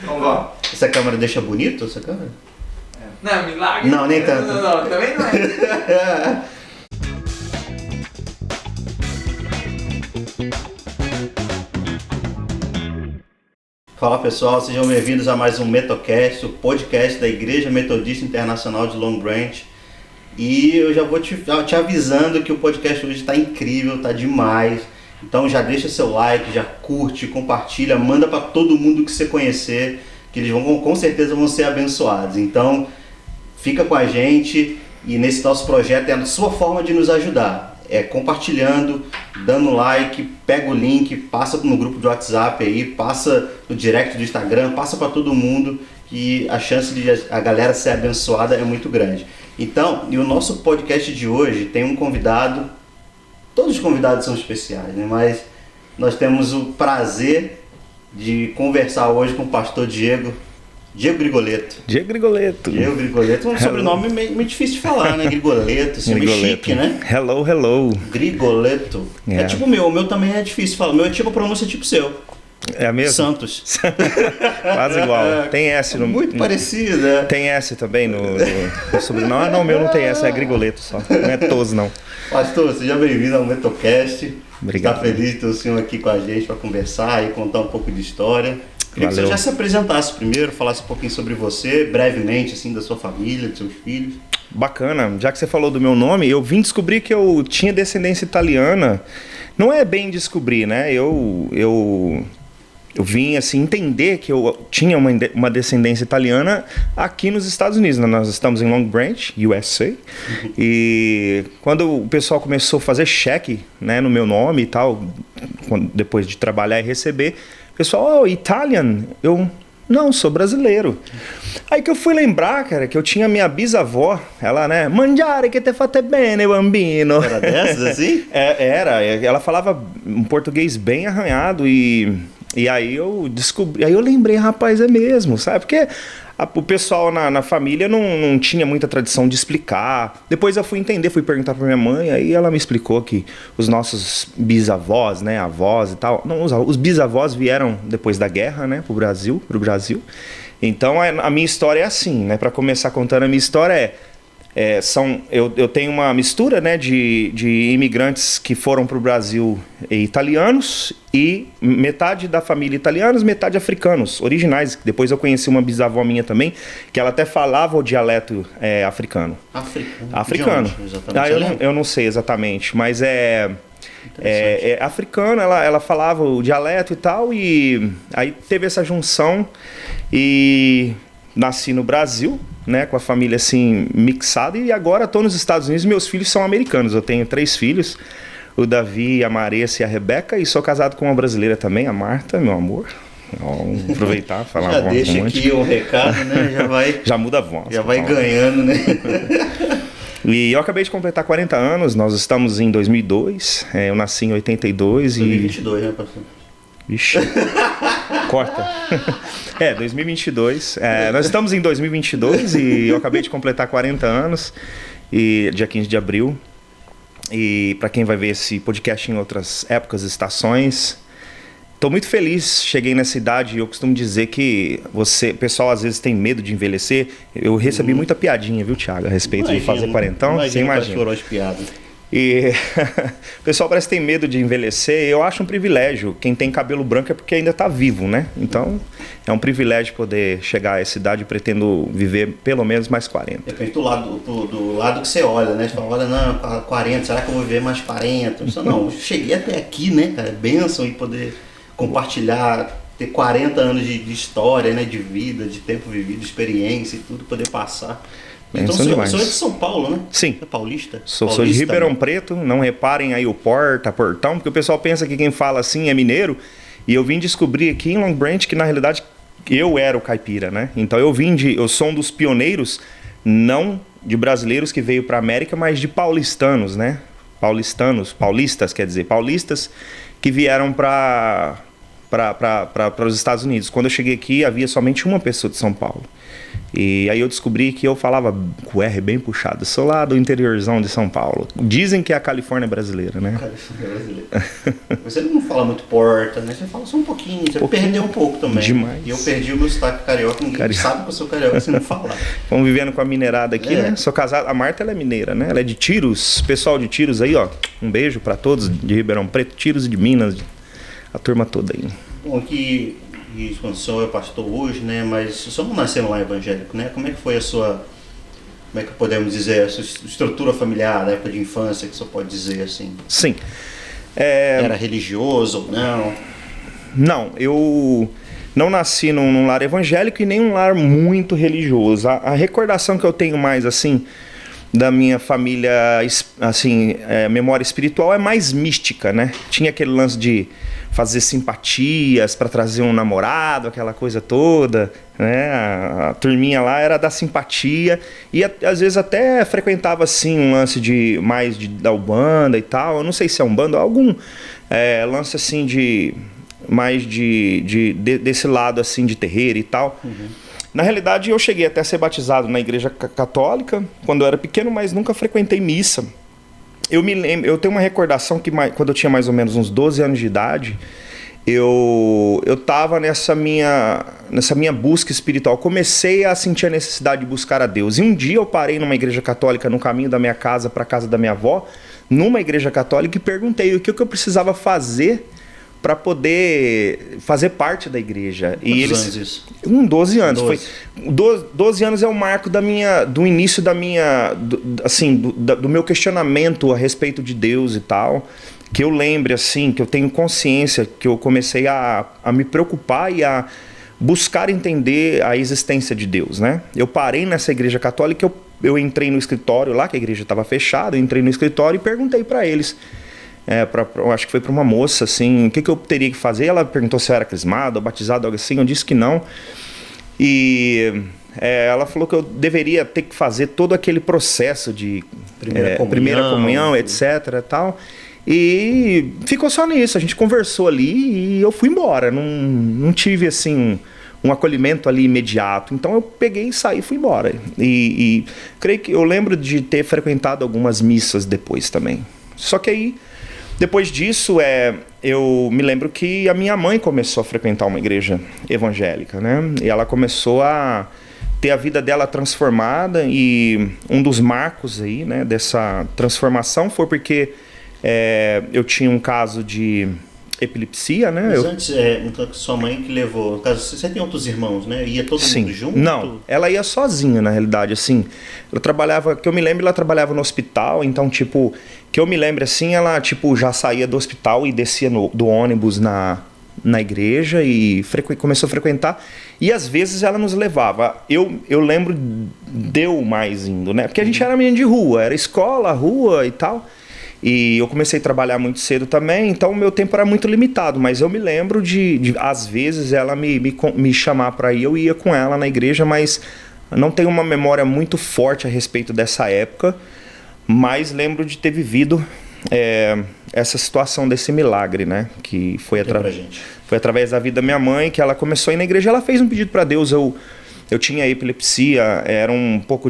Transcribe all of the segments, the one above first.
Vamos lá. Essa câmera deixa bonito, essa câmera? Não, milagre. Não, nem tanto. Não, também não é. Fala pessoal, sejam bem-vindos a mais um Metocast, o podcast da Igreja Metodista Internacional de Long Branch. E eu já vou te avisando que o podcast hoje está incrível, está demais. Então já deixa seu like, já curte, compartilha, manda para todo mundo que você conhecer, que eles vão com certeza vão ser abençoados. Então fica com a gente e nesse nosso projeto é a sua forma de nos ajudar. É compartilhando, dando like, pega o link, passa no grupo de WhatsApp aí, passa no direct do Instagram, passa para todo mundo, que a chance de a galera ser abençoada é muito grande. Então, e o nosso podcast de hoje tem um convidado, todos os convidados são especiais, né? Mas nós temos o prazer de conversar hoje com o pastor Diego Grigoletto. Diego Grigoletto. Diego Grigoletto, um sobrenome meio difícil de falar, né? Grigoletto, assim, meio chique, né? Hello. Grigoletto. É tipo o meu também é difícil de falar. O meu é tipo a pronúncia tipo seu. É a mesma? Santos. Quase igual. Tem S no... Muito parecida. Tem S também no sobrenome? Não, o meu não tem S, é Grigoletto só. Não é Toso, não. Pastor, seja bem-vindo ao Metocast. Obrigado. Está feliz de ter o senhor aqui com a gente para conversar e contar um pouco de história. Queria que você já se apresentasse primeiro, falasse um pouquinho sobre você, brevemente, assim, da sua família, dos seus filhos. Bacana. Já que você falou do meu nome, eu vim descobrir que eu tinha descendência italiana. Não é bem descobrir, né? Eu vim, assim, entender que eu tinha uma descendência italiana aqui nos Estados Unidos. Nós estamos em Long Branch, USA. E quando o pessoal começou a fazer cheque, né, no meu nome e tal, depois de trabalhar e receber, o pessoal, Italian? Eu, não, sou brasileiro. Aí que eu fui lembrar, cara, que eu tinha minha bisavó, ela, né, mangiare che te fate bene, bambino. Era dessas, assim? Era. Ela falava um português bem arranhado e aí eu descobri, aí eu lembrei, rapaz, é mesmo, sabe? Porque o pessoal na família não tinha muita tradição de explicar. Depois eu fui entender, fui perguntar pra minha mãe, aí ela me explicou que os nossos bisavós, né, avós e tal, não, os bisavós vieram depois da guerra, né, pro Brasil. Então a minha história é assim, né, pra começar contando a minha história eu tenho uma mistura, né, de imigrantes que foram para o Brasil italianos e metade da família italianos, metade africanos, originais. Depois eu conheci uma bisavó minha também, que ela até falava o dialeto africano. Africano. Eu não sei exatamente, mas é africano, ela falava o dialeto e tal, e aí teve essa junção e nasci no Brasil, né, com a família assim mixada, e agora estou nos Estados Unidos. Meus filhos são americanos, eu tenho 3 filhos, o Davi, a Maressa e a Rebeca, e sou casado com uma brasileira também, a Marta, meu amor. Vamos aproveitar, falar já deixa aqui o recado, né, já muda a voz. Já vai ganhando, né. E eu acabei de completar 40 anos, nós estamos em 2002, eu nasci em 82 2022, né, pastor? Ixi, corta. 2022. Nós estamos em 2022 e eu acabei de completar 40 anos, e dia 15 de abril. E para quem vai ver esse podcast em outras épocas, estações, estou muito feliz, cheguei nessa idade. E eu costumo dizer que o pessoal às vezes tem medo de envelhecer. Eu recebi muita piadinha, viu, Thiago, a respeito de fazer quarentão. Você imagina. Chorou as piadas. E o pessoal parece que tem medo de envelhecer. Eu acho um privilégio. Quem tem cabelo branco é porque ainda está vivo, né? Então é um privilégio poder chegar a essa idade. Pretendo viver pelo menos mais 40. Depende do lado que você olha, né? Você fala, olha, não, 40, será que eu vou viver mais 40? Não, eu cheguei até aqui, né, cara? É bênção e poder compartilhar, ter 40 anos de história, né? De vida, de tempo vivido, de experiência e tudo, poder passar. Então o senhor é de São Paulo, né? Sim. É paulista? Sou de Ribeirão Preto, não reparem aí o portão, porque o pessoal pensa que quem fala assim é mineiro, e eu vim descobrir aqui em Long Branch que na realidade eu era o caipira, né? Então eu sou um dos pioneiros, não de brasileiros que veio para a América, mas de paulistanos, né? Paulistas que vieram para para os Estados Unidos. Quando eu cheguei aqui, havia somente uma pessoa de São Paulo. E aí eu descobri que eu falava com o R bem puxado. Eu sou lá do interiorzão de São Paulo. Dizem que é a Califórnia brasileira, né? Califórnia brasileira. Você não fala muito porta, né? Você fala só um pouquinho. Você perdeu um pouco também. Demais. E eu perdi o meu sotaque carioca. Ninguém sabe que eu sou carioca se não falar. Vamos vivendo com a mineirada aqui, né? Sou casado. A Marta, ela é mineira, né? Ela é de Tiros. Pessoal de Tiros aí, ó. Um beijo pra todos de Ribeirão Preto, Tiros e de Minas. A turma toda aí. Bom, aqui... E o senhor é pastor hoje, né? Mas o senhor não nasceu lá evangélico, né? Como é que foi a sua, como é que podemos dizer, a sua estrutura familiar, da época de infância, que o senhor pode dizer assim? Sim. Era religioso ou não? Não, eu não nasci num lar evangélico e nem um lar muito religioso. A recordação que eu tenho mais, assim, da minha família, assim, memória espiritual é mais mística, né? Tinha aquele lance de fazer simpatias para trazer um namorado, aquela coisa toda, né? A turminha lá era da simpatia e às vezes até frequentava assim um lance de mais da Umbanda e tal. Eu não sei se é Umbanda, algum lance assim de mais desse lado assim de terreiro e tal. Uhum. Na realidade eu cheguei até a ser batizado na igreja católica quando eu era pequeno, mas nunca frequentei missa. Eu me lembro, eu tenho uma recordação que quando eu tinha mais ou menos uns 12 anos de idade, eu estava nessa minha busca espiritual. Comecei a sentir a necessidade de buscar a Deus. E um dia eu parei numa igreja católica no caminho da minha casa para a casa da minha avó, numa igreja católica, e perguntei o que eu precisava fazer para poder fazer parte da igreja. Quantos anos isso? 12 anos. 12. Foi 12 anos é o marco do início da minha, do meu questionamento a respeito de Deus e tal. Que eu lembre, assim, que eu tenho consciência que eu comecei a me preocupar e a buscar entender a existência de Deus, né? Eu parei nessa igreja católica, eu entrei no escritório lá, que a igreja estava fechada, eu entrei no escritório e perguntei para eles. Acho que foi para uma moça, assim, o que eu teria que fazer. Ela perguntou se eu era crismado ou batizado, algo assim. Eu disse que não. E ela falou que eu deveria ter que fazer todo aquele processo de primeira comunhão, etc. Tal. E ficou só nisso. A gente conversou ali e eu fui embora. Não tive, assim, um acolhimento ali imediato. Então eu peguei e saí e fui embora. E creio que eu lembro de ter frequentado algumas missas depois também. Só que aí... Depois disso, eu me lembro que a minha mãe começou a frequentar uma igreja evangélica, né? E ela começou a ter a vida dela transformada, e um dos marcos aí, né, dessa transformação foi porque eu tinha um caso de epilepsia, né? Mas antes, então, sua mãe que levou... No caso, você tem outros irmãos, né? Ia todo mundo junto? Não, ela ia sozinha, na realidade, assim. Ela trabalhava, que eu me lembro, ela trabalhava no hospital, então, tipo... Que eu me lembro, assim, ela, tipo, já saía do hospital e descia do ônibus na igreja e começou a frequentar. E, às vezes, ela nos levava. Eu lembro deu mais indo, né? Porque a gente era menino de rua, era escola, rua e tal. E eu comecei a trabalhar muito cedo também, então o meu tempo era muito limitado. Mas eu me lembro de às vezes, ela me chamar para ir, eu ia com ela na igreja, mas não tenho uma memória muito forte a respeito dessa época. Mas lembro de ter vivido essa situação desse milagre, né? Que foi através da vida da minha mãe, que ela começou a ir na igreja. Ela fez um pedido para Deus. Eu tinha epilepsia, era um pouco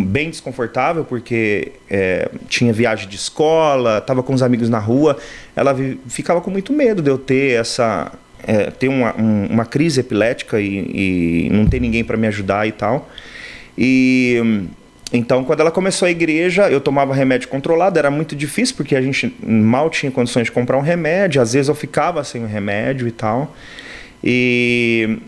bem desconfortável, porque tinha viagem de escola, estava com os amigos na rua. Ela ficava com muito medo de eu ter ter uma crise epilética e não ter ninguém para me ajudar e tal. Então, quando ela começou a igreja, eu tomava remédio controlado, era muito difícil, porque a gente mal tinha condições de comprar um remédio, às vezes eu ficava sem o remédio e tal. E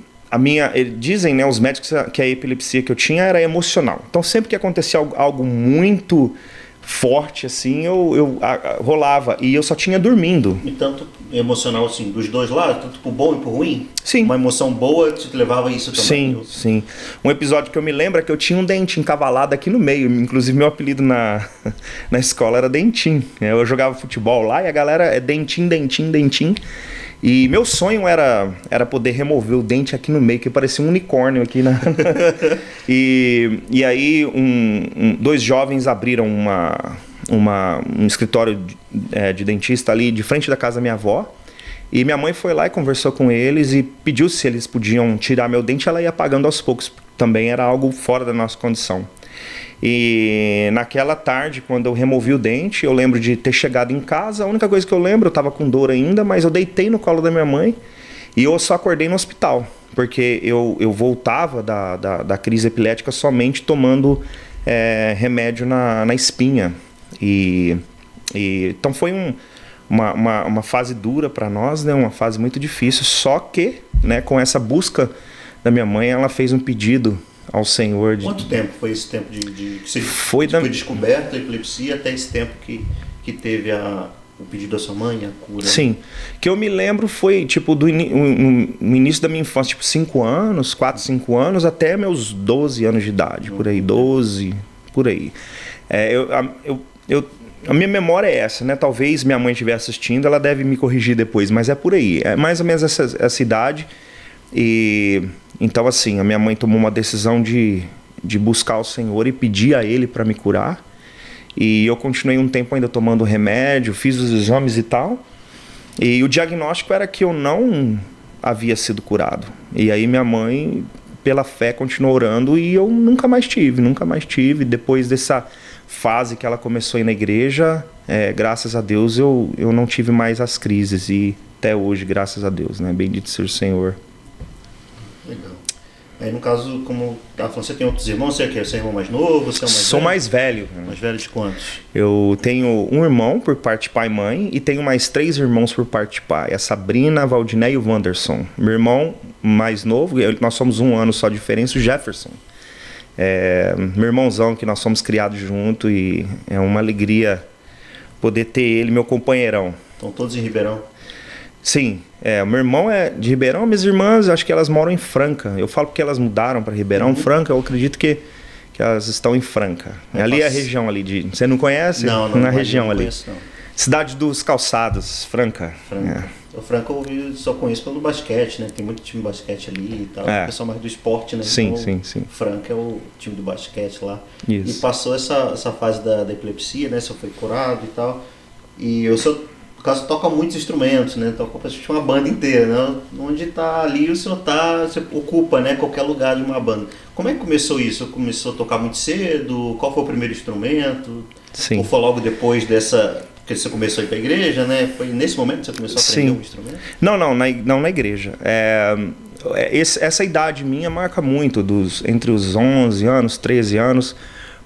dizem, né, os médicos, que a epilepsia que eu tinha era emocional. Então, sempre que acontecia algo muito forte, assim, eu rolava, e eu só tinha dormindo. E tanto emocional, assim, dos dois lados, tanto pro bom e pro ruim? Sim. Uma emoção boa te levava a isso também? Sim. Um episódio que eu me lembro é que eu tinha um dente encavalado aqui no meio. Inclusive, meu apelido na escola era Dentim. Eu jogava futebol lá e a galera é Dentim. E meu sonho era poder remover o dente aqui no meio, que parecia um unicórnio aqui e aí dois jovens abriram um escritório de dentista ali de frente da casa da minha avó. E minha mãe foi lá e conversou com eles e pediu se eles podiam tirar meu dente. Ela ia pagando aos poucos, também era algo fora da nossa condição. E naquela tarde, quando eu removi o dente, eu lembro de ter chegado em casa. A única coisa que eu lembro, eu estava com dor ainda, mas eu deitei no colo da minha mãe e eu só acordei no hospital, porque eu voltava da crise epilética somente tomando remédio na espinha. Então foi uma fase dura para nós, né? Uma fase muito difícil, só que, né, com essa busca da minha mãe, ela fez um pedido ao Senhor. Quanto tempo foi esse tempo que você foi descoberta a epilepsia até esse tempo que teve o pedido da sua mãe, a cura? Sim, que eu me lembro foi tipo no início da minha infância, tipo 5 anos, 4, 5 anos, até meus 12 anos de idade, por aí, 12, por aí. A minha memória é essa, né? Talvez minha mãe estiver assistindo, ela deve me corrigir depois, mas é por aí. É mais ou menos essa idade. E então, assim, a minha mãe tomou uma decisão de buscar o Senhor e pedir a Ele para me curar. E eu continuei um tempo ainda tomando remédio, fiz os exames e tal. E o diagnóstico era que eu não havia sido curado. E aí minha mãe, pela fé, continuou orando e eu nunca mais tive. Depois dessa fase que ela começou a ir na igreja, graças a Deus eu não tive mais as crises. E até hoje, graças a Deus, né? Bendito seja o Senhor. Legal. Aí no caso, como ela falou, você tem outros irmãos? Você é irmão mais novo? Você é Sou mais velho. Mais velho de quantos? Eu tenho um irmão por parte de pai e mãe e tenho mais 3 irmãos por parte de pai. A Sabrina, a Valdiné e o Wanderson. Meu irmão mais novo, nós somos 1 ano só de diferença, o Jefferson. Meu irmãozão, que nós somos criados junto e é uma alegria poder ter ele, meu companheirão. Estão todos em Ribeirão? Sim, meu irmão é de Ribeirão, minhas irmãs, acho que elas moram em Franca. Eu falo porque elas mudaram para Ribeirão. Franca, eu acredito que elas estão em Franca. Ali é a região ali de... Você não conhece? Não. Na região não ali. Conheço, não. Cidade dos Calçados, Franca. O Franca eu só conheço pelo basquete, né? Tem muito time de basquete ali e tal. O pessoal mais do esporte, né? Sim, então, sim. Franca é o time do basquete lá. Isso. E passou essa fase da epilepsia, né? Você foi curado e tal. E o senhor, no caso, toca muitos instrumentos, né? Toca praticamente uma banda inteira, né? Onde tá ali, você ocupa, né? Qualquer lugar de uma banda. Como é que começou isso? Começou a tocar muito cedo? Qual foi o primeiro instrumento? Sim. Ou foi logo depois dessa... Porque você começou a ir para a igreja, né? Foi nesse momento que você começou a aprender um instrumento? Não na igreja. Essa idade minha marca muito, entre os 11 anos, 13 anos,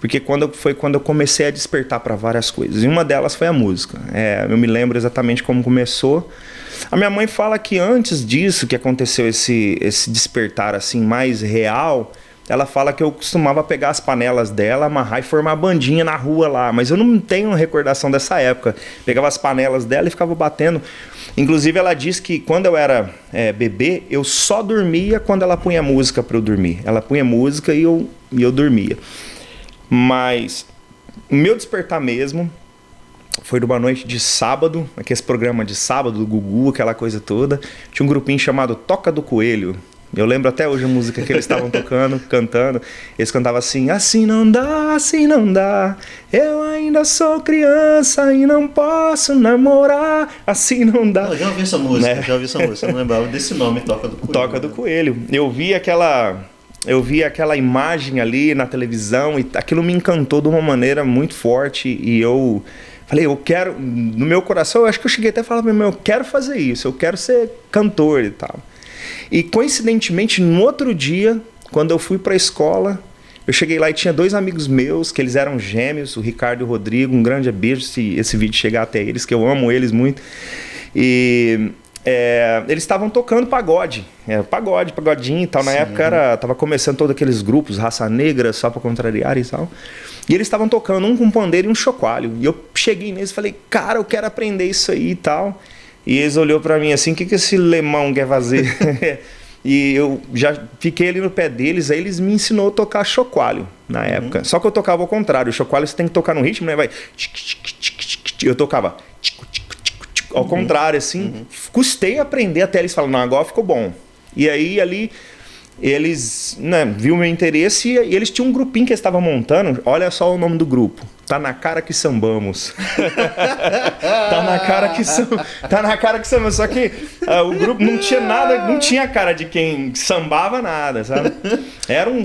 porque foi quando eu comecei a despertar para várias coisas. E uma delas foi a música. Eu me lembro exatamente como começou. A minha mãe fala que antes disso, que aconteceu esse despertar assim mais real... Ela fala que eu costumava pegar as panelas dela, amarrar e formar bandinha na rua lá. Mas eu não tenho recordação dessa época. Pegava as panelas dela e ficava batendo. Inclusive, ela diz que quando eu era bebê, eu só dormia quando ela punha música para eu dormir. Ela punha música e eu dormia. Mas o meu despertar mesmo foi numa noite de sábado, aquele programa de sábado do Gugu, aquela coisa toda. Tinha um grupinho chamado Toca do Coelho. Eu lembro até hoje a música que eles estavam tocando, cantando. Eles cantavam assim: assim não dá, eu ainda sou criança e não posso namorar, assim não dá. Eu já ouvi essa música, né? Eu não lembrava desse nome, Toca do Coelho. Toca do Coelho. Eu vi aquela imagem ali na televisão e aquilo me encantou de uma maneira muito forte e eu falei, eu quero, no meu coração, eu acho que eu cheguei até a falar pra mim, eu quero fazer isso, eu quero ser cantor e tal. E coincidentemente, no outro dia, quando eu fui para a escola, eu cheguei lá e tinha 2 amigos meus, que eles eram gêmeos, o Ricardo e o Rodrigo, um grande beijo se esse vídeo chegar até eles, que eu amo eles muito. E eles estavam tocando pagode, pagodinho e tal. Na época tava começando todos aqueles grupos, Raça Negra, Só Pra Contrariar e tal. E eles estavam tocando um com pandeiro e um chocalho. E eu cheguei neles e falei, cara, eu quero aprender isso aí e tal. E eles olhou pra mim assim, o que esse lemão quer fazer? E eu já fiquei ali no pé deles, aí eles me ensinou a tocar chocalho na época. Só que eu tocava ao contrário, o chocalho você tem que tocar no ritmo, né? Vai... Eu tocava ao contrário, assim. Custei aprender até eles falaram, não, agora ficou bom. E aí ali eles, né, viu meu interesse e eles tinham um grupinho que eles estavam montando. Olha só o nome do grupo. Tá na cara que sambamos. Tá na cara que sambamos. Só que o grupo não tinha nada, não tinha cara de quem sambava nada, sabe? Eram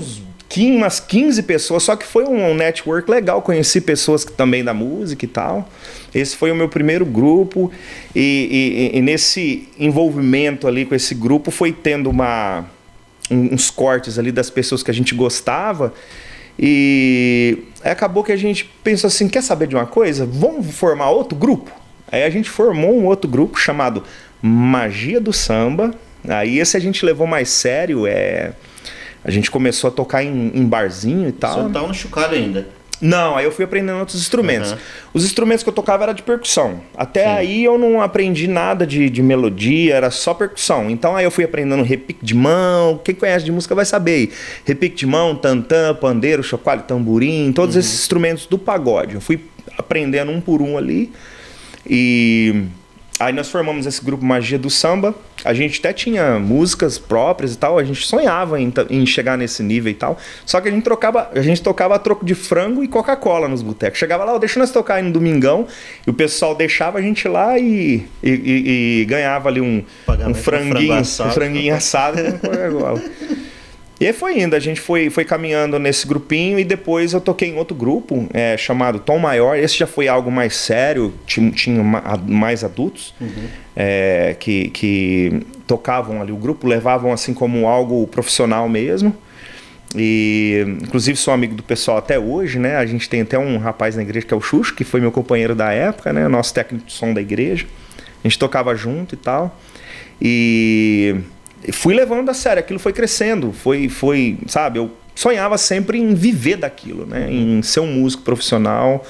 umas 15 pessoas, só que foi um network legal. Conheci pessoas também da música e tal. Esse foi o meu primeiro grupo. E nesse envolvimento ali com esse grupo foi tendo uns cortes ali das pessoas que a gente gostava. E acabou que a gente pensou assim, quer saber de uma coisa? Vamos formar outro grupo? Aí a gente formou um outro grupo chamado Magia do Samba. Aí esse a gente levou mais sério, a gente começou a tocar em barzinho e tal. Você não tava no chocalho ainda? Não, aí eu fui aprendendo outros instrumentos. Uhum. Os instrumentos que eu tocava era de percussão. Até Sim. aí eu não aprendi nada de melodia, era só percussão. Então aí eu fui aprendendo repique de mão, quem conhece de música vai saber. Repique de mão, tantã, pandeiro, chocalho, tamborim, todos esses instrumentos do pagode. Eu fui aprendendo um por um ali. E aí nós formamos esse grupo Magia do Samba. A gente até tinha músicas próprias e tal. A gente sonhava em chegar nesse nível e tal. Só que a gente tocava a troco de frango e Coca-Cola nos botecos. Chegava lá, deixa nós tocar aí no domingão. E o pessoal deixava a gente lá e ganhava ali um franguinho assado com Coca-Cola. E aí foi indo, a gente foi caminhando nesse grupinho e depois eu toquei em outro grupo chamado Tom Maior. Esse já foi algo mais sério, tinha mais adultos que tocavam ali o grupo, levavam assim como algo profissional mesmo. E inclusive sou amigo do pessoal até hoje, né? A gente tem até um rapaz na igreja que é o Xuxo, que foi meu companheiro da época, né? Nosso técnico de som da igreja. A gente tocava junto e tal. E fui levando a sério, aquilo foi crescendo, sabe, eu sonhava sempre em viver daquilo, né, em ser um músico profissional.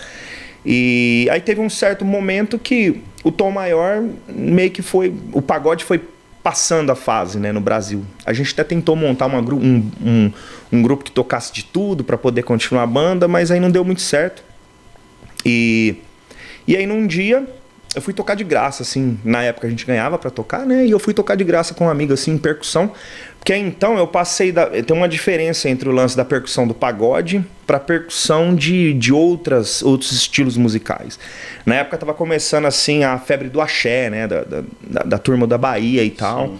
E aí teve um certo momento que o Tom Maior meio que o pagode foi passando a fase, né, no Brasil. A gente até tentou montar um grupo que tocasse de tudo para poder continuar a banda, mas aí não deu muito certo. E aí num dia eu fui tocar de graça, assim, na época a gente ganhava pra tocar, né, e eu fui tocar de graça com um amigo, assim, em percussão, porque aí então eu passei, tem uma diferença entre o lance da percussão do pagode pra percussão de outros estilos musicais. Na época tava começando, assim, a febre do axé, né, da turma da Bahia e tal. Sim.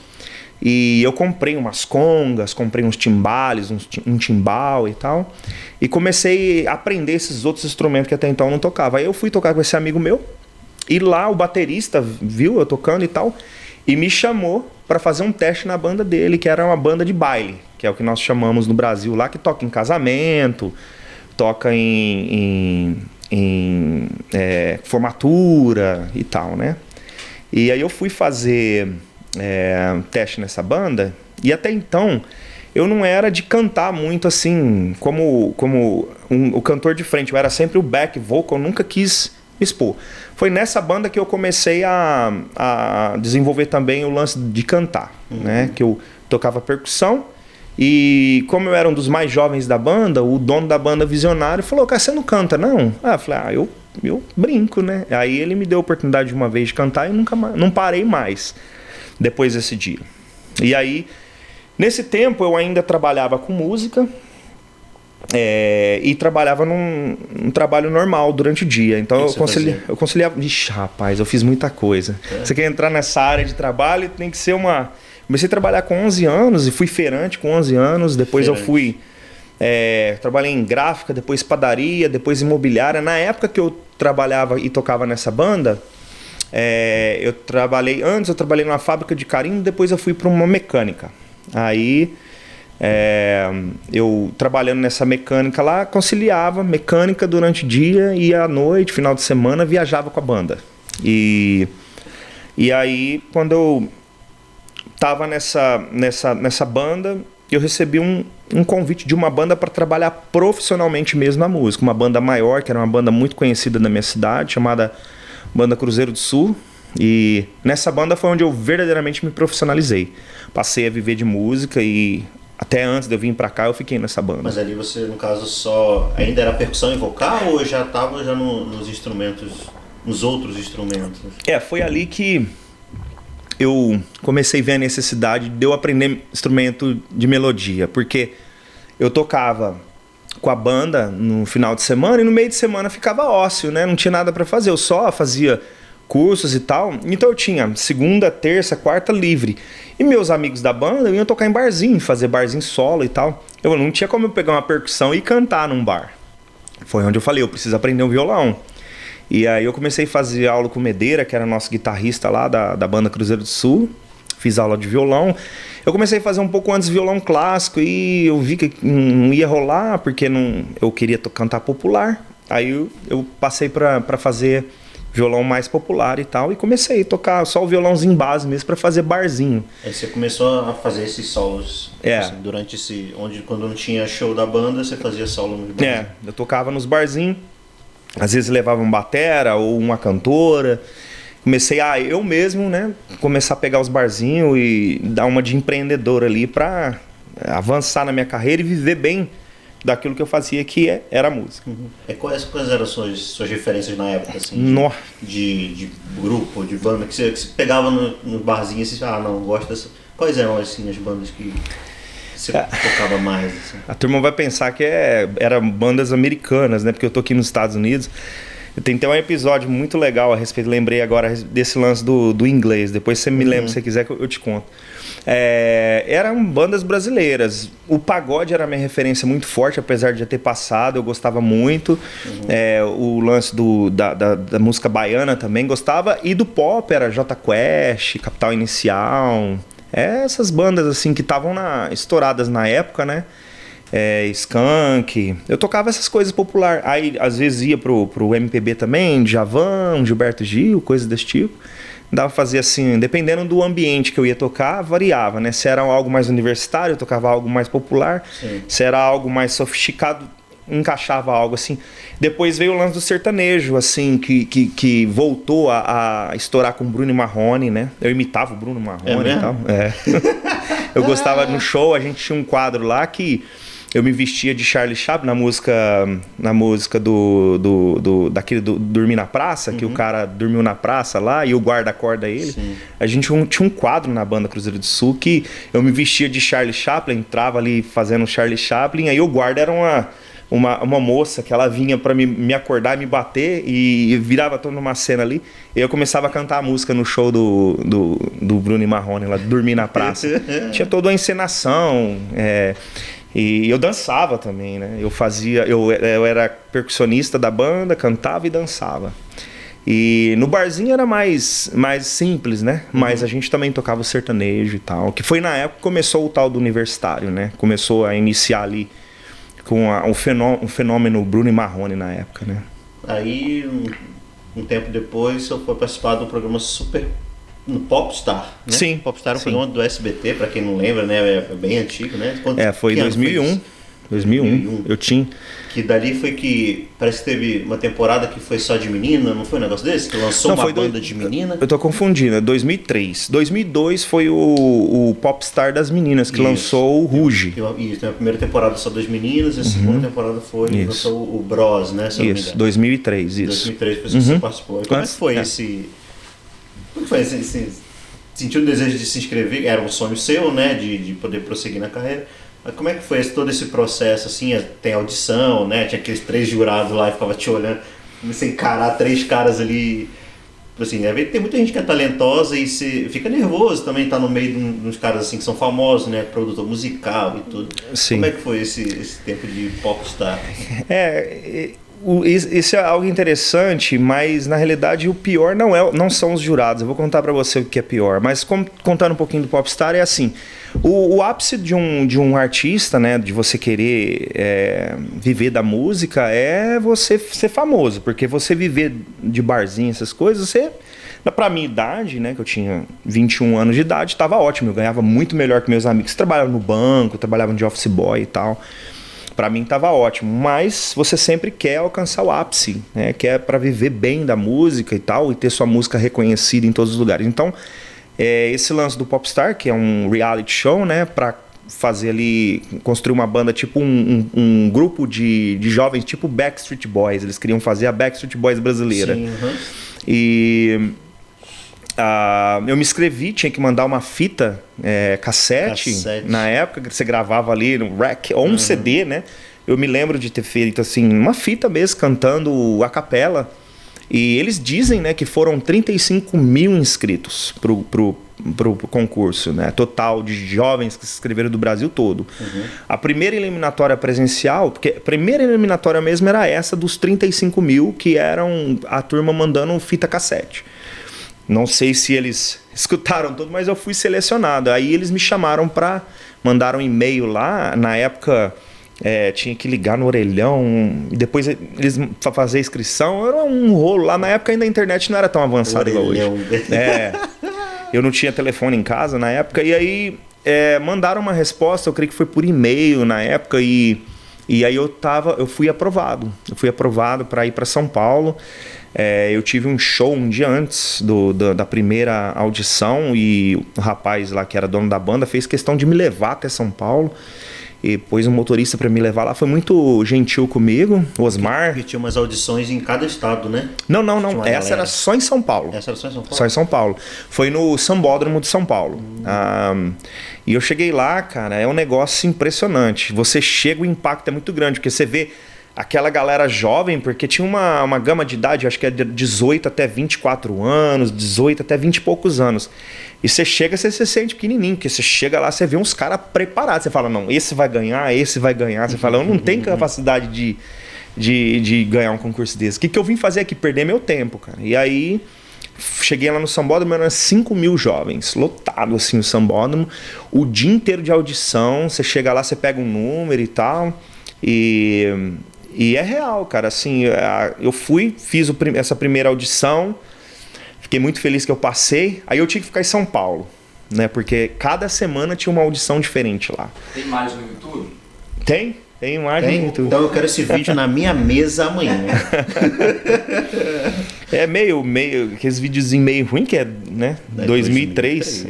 E eu comprei umas congas, comprei uns timbales, um timbal e tal, e comecei a aprender esses outros instrumentos que até então eu não tocava. Aí eu fui tocar com esse amigo meu, e lá o baterista viu eu tocando e tal, e me chamou para fazer um teste na banda dele, que era uma banda de baile, que é o que nós chamamos no Brasil lá, que toca em casamento, toca em formatura e tal, né? E aí eu fui fazer teste nessa banda, e até então eu não era de cantar muito assim, como o cantor de frente, eu era sempre o back vocal, eu nunca quis expor. Foi nessa banda que eu comecei a desenvolver também o lance de cantar, né? Que eu tocava percussão e como eu era um dos mais jovens da banda, o dono da banda visionário falou, cara, você não canta não? Eu falei, eu brinco, né? Aí ele me deu a oportunidade de uma vez de cantar e não parei mais depois desse dia. E aí, nesse tempo eu ainda trabalhava com música, e trabalhava num trabalho normal durante o dia. Então eu conciliava. Ixi, rapaz, eu fiz muita coisa. Você quer entrar nessa área de trabalho, tem que ser uma. Comecei a trabalhar com 11 anos e fui feirante com 11 anos. Depois eu fui. Trabalhei em gráfica, depois padaria, depois imobiliária. Na época que eu trabalhava e tocava nessa banda, eu trabalhei numa fábrica de carimbo, depois eu fui para uma mecânica. Aí. Eu trabalhando nessa mecânica lá, conciliava mecânica durante o dia e à noite, final de semana, viajava com a banda. E aí, quando eu tava nessa banda, eu recebi um convite de uma banda para trabalhar profissionalmente mesmo na música. Uma banda maior, que era uma banda muito conhecida na minha cidade, chamada Banda Cruzeiro do Sul. E nessa banda foi onde eu verdadeiramente me profissionalizei. Passei a viver de música e até antes de eu vir pra cá, eu fiquei nessa banda. Mas ali você, no caso, só ainda era percussão e vocal ou já estava nos instrumentos, nos outros instrumentos? Foi ali que eu comecei a ver a necessidade de eu aprender instrumento de melodia, porque eu tocava com a banda no final de semana e no meio de semana ficava ócio, né? Não tinha nada para fazer, eu só fazia cursos e tal. Então eu tinha segunda, terça, quarta livre. E meus amigos da banda iam tocar em barzinho, fazer barzinho solo e tal. Eu não tinha como eu pegar uma percussão e cantar num bar. Foi onde eu falei, eu preciso aprender um violão. E aí eu comecei a fazer aula com o Medeira, que era nosso guitarrista lá da banda Cruzeiro do Sul. Fiz aula de violão. Eu comecei a fazer um pouco antes violão clássico e eu vi que não ia rolar porque eu queria cantar popular. Aí eu passei para fazer violão mais popular e tal e comecei a tocar só o violãozinho base mesmo para fazer barzinho. Aí você começou a fazer esses solos assim, durante quando não tinha show da banda, você fazia solo nos barzinhos. Eu tocava nos barzinhos, às vezes levava um batera ou uma cantora. Comecei a eu mesmo, né, começar a pegar os barzinhos e dar uma de empreendedor ali para avançar na minha carreira e viver bem daquilo que eu fazia, que era música. Uhum. Quais eram as suas referências na época, assim, de grupo, de banda, que você pegava no barzinho e você não, gosto dessa... Quais eram, assim, as bandas que você tocava mais? Assim? A turma vai pensar que eram bandas americanas, né, porque eu tô aqui nos Estados Unidos. Tem até um episódio muito legal a respeito, lembrei agora desse lance do inglês, depois você me lembra, se você quiser que eu te conto. Eram bandas brasileiras, o pagode era a minha referência muito forte, apesar de já ter passado, eu gostava muito. O lance da música baiana também gostava, e do pop era Jota Quest, Capital Inicial, essas bandas assim que estavam estouradas na época, né? Skank, eu tocava essas coisas populares. Aí às vezes ia pro MPB também, Djavan, Gilberto Gil, coisas desse tipo. Dava pra fazer assim, dependendo do ambiente que eu ia tocar, variava, né? Se era algo mais universitário, eu tocava algo mais popular. Sim. Se era algo mais sofisticado, encaixava algo assim. Depois veio o lance do sertanejo, assim, que voltou a estourar com o Bruno Marrone, né? Eu imitava o Bruno Marrone e tal. Eu gostava, no show, a gente tinha um quadro lá que eu me vestia de Charlie Chaplin na música daquele do Dormir na Praça, que o cara dormiu na praça lá e o guarda acorda ele. Sim. A gente tinha um quadro na banda Cruzeiro do Sul que eu me vestia de Charlie Chaplin, entrava ali fazendo Charlie Chaplin, aí o guarda era uma moça que ela vinha pra me acordar e me bater e virava toda uma cena ali. E eu começava a cantar a música no show do Bruno Marrone lá, Dormir na Praça. Tinha toda uma encenação, e eu dançava também, né? Eu era percussionista da banda, cantava e dançava. E no barzinho era mais simples, né? Mas a gente também tocava o sertanejo e tal. Que foi na época que começou o tal do universitário, né? Começou a iniciar ali com um fenômeno Bruno Marrone na época, né? Aí, um tempo depois, eu fui participar do programa no Popstar, né? Sim. Popstar é um programa do SBT, pra quem não lembra, né? É bem antigo, né? Foi em 2001. 2001. Eu tinha... Que dali foi que... Parece que teve uma temporada que foi só de menina, não foi um negócio desse? Que lançou uma banda de menina? Eu tô confundindo, é 2003. 2002 foi o Popstar das meninas, que lançou o Ruge. Isso, a primeira temporada só das meninas, a segunda temporada lançou o Bros, né? Isso, 2003, isso. 2003 foi isso que você participou. E como é que foi esse... Como foi esse... Sentiu o desejo de se inscrever? Era um sonho seu, né? De poder prosseguir na carreira. Mas como é que foi todo esse processo, assim? Tem audição, né? Tinha aqueles 3 jurados lá e ficava te olhando. Comecei a encarar 3 caras ali. Assim, tem muita gente que é talentosa e você fica nervoso também, tá no meio de uns caras assim que são famosos, né? Produtor musical e tudo. Sim. Como é que foi esse tempo de popstar? Isso é algo interessante, mas na realidade o pior não são os jurados. Eu vou contar pra você o que é pior, mas contando um pouquinho do Popstar é assim, o ápice de um artista, né, de você querer viver da música é você ser famoso, porque você viver de barzinho, essas coisas, pra minha idade, né, que eu tinha 21 anos de idade, tava ótimo, eu ganhava muito melhor que meus amigos que trabalhavam no banco, trabalhavam de office boy e tal. Pra mim tava ótimo, mas você sempre quer alcançar o ápice, né? Quer para viver bem da música e tal, e ter sua música reconhecida em todos os lugares. Então, esse lance do Popstar, que é um reality show, né? Pra fazer ali, construir uma banda, tipo um grupo de jovens, tipo Backstreet Boys. Eles queriam fazer a Backstreet Boys brasileira. Sim, eu me inscrevi, tinha que mandar uma fita cassete. Na época que você gravava ali no rack, ou um CD, né? Eu me lembro de ter feito assim, uma fita mesmo, cantando a capela. E eles dizem, né, que foram 35 mil inscritos pro concurso, né? Total de jovens que se inscreveram do Brasil todo. A primeira eliminatória presencial, porque a primeira eliminatória mesmo era essa dos 35 mil, que eram a turma mandando fita cassete. Não sei se eles escutaram tudo, mas eu fui selecionado. Aí eles me chamaram mandaram um e-mail lá, na época... tinha que ligar no orelhão e depois eles fazer a inscrição. Era um rolo lá. Na época ainda a internet não era tão avançada igual hoje. Eu não tinha telefone em casa na época. E aí mandaram uma resposta, eu creio que foi por e-mail na época. E aí eu fui aprovado. Eu fui aprovado para ir para São Paulo. Eu tive um show um dia antes da primeira audição. E o rapaz lá que era dono da banda fez questão de me levar até São Paulo. E pôs um motorista para me levar lá, foi muito gentil comigo, o Osmar. E tinha umas audições em cada estado, né? Não. Essa era só em São Paulo. Essa era só em São Paulo? Só em São Paulo. Foi no Sambódromo de São Paulo. E eu cheguei lá, cara, é um negócio impressionante. Você chega, o impacto é muito grande, porque você vê aquela galera jovem, porque tinha uma gama de idade, acho que é de 18 até 24 anos, 18 até 20 e poucos anos. E você chega, você se sente pequenininho, porque você chega lá, você vê uns caras preparados. Você fala, não, esse vai ganhar. Você fala, eu não tenho capacidade de ganhar um concurso desse. O que eu vim fazer aqui? Perder meu tempo, cara. E aí, cheguei lá no Sambódromo, eram 5 mil jovens, lotado assim o Sambódromo. O dia inteiro de audição, você chega lá, você pega um número e tal. E é real, cara. Assim, eu fiz essa primeira audição. Fiquei muito feliz que eu passei. Aí eu tinha que ficar em São Paulo, né? Porque cada semana tinha uma audição diferente lá. Tem imagem no YouTube? Tem imagem no YouTube. Então eu quero esse vídeo na minha mesa amanhã. É meio aqueles videozinhos meio ruim que é, né? 2003. Vocês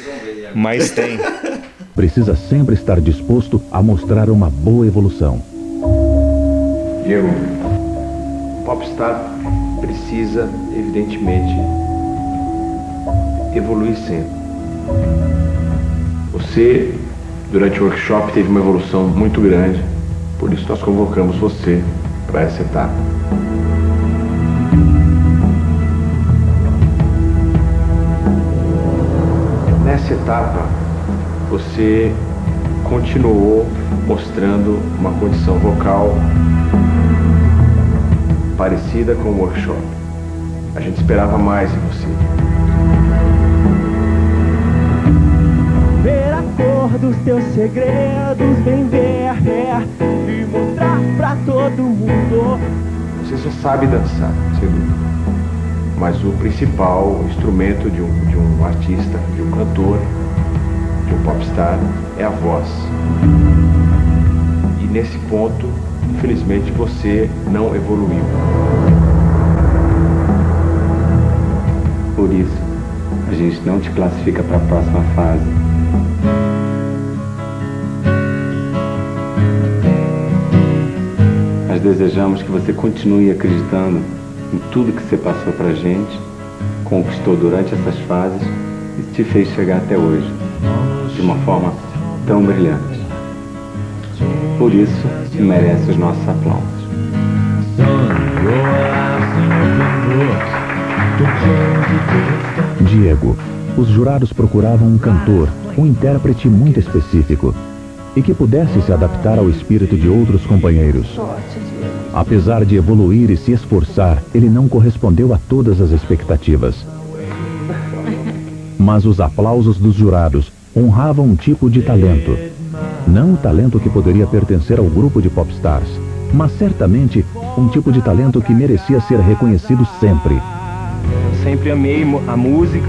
vão ver. Mas tem. Precisa sempre estar disposto a mostrar uma boa evolução. Diego, o Popstar precisa, evidentemente, evoluir sempre. Você, durante o workshop, teve uma evolução muito grande, por isso nós convocamos você para essa etapa. Nessa etapa, você continuou mostrando uma condição vocal parecida com o workshop. A gente esperava mais em você. Ver a cor dos teus segredos, vem ver e mostrar pra todo mundo. Você só sabe dançar, sem dúvida. Mas o principal instrumento de um artista, de um cantor, de um popstar, é a voz. E nesse ponto, infelizmente, você não evoluiu. Por isso, a gente não te classifica para a próxima fase. Nós desejamos que você continue acreditando em tudo que você passou pra gente, conquistou durante essas fases e te fez chegar até hoje, de uma forma tão brilhante. Por isso, merece os nossos aplausos. Diego, os jurados procuravam um cantor, um intérprete muito específico e que pudesse se adaptar ao espírito de outros companheiros. Apesar de evoluir e se esforçar, ele não correspondeu a todas as expectativas. Mas os aplausos dos jurados honravam um tipo de talento. Não o talento que poderia pertencer ao grupo de popstars, mas certamente um tipo de talento que merecia ser reconhecido sempre. Sempre amei a música.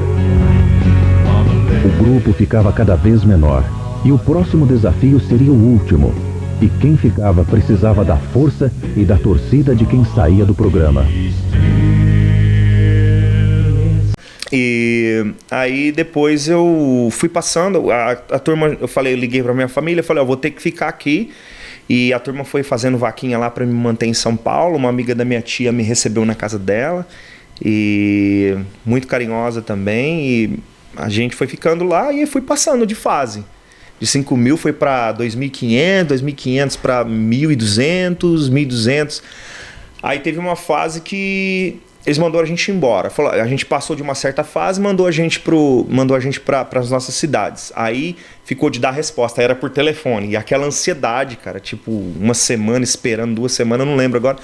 O grupo ficava cada vez menor e o próximo desafio seria o último. E quem ficava precisava da força e da torcida de quem saía do programa. E aí depois eu fui passando, a turma, eu liguei pra minha família, falei, vou ter que ficar aqui. E a turma foi fazendo vaquinha lá pra me manter em São Paulo. Uma amiga da minha tia me recebeu na casa dela. e muito carinhosa também, e a gente foi ficando lá e fui passando de fase. De 5.000 foi para 2.500, 2.500 para 1.200, 1.200. Aí teve uma fase que eles mandaram a gente embora. A gente passou de uma certa fase, mandou a gente para as nossas cidades. Aí ficou de dar resposta, era por telefone. E aquela ansiedade, cara, tipo, uma semana esperando, 2 semanas, eu não lembro agora.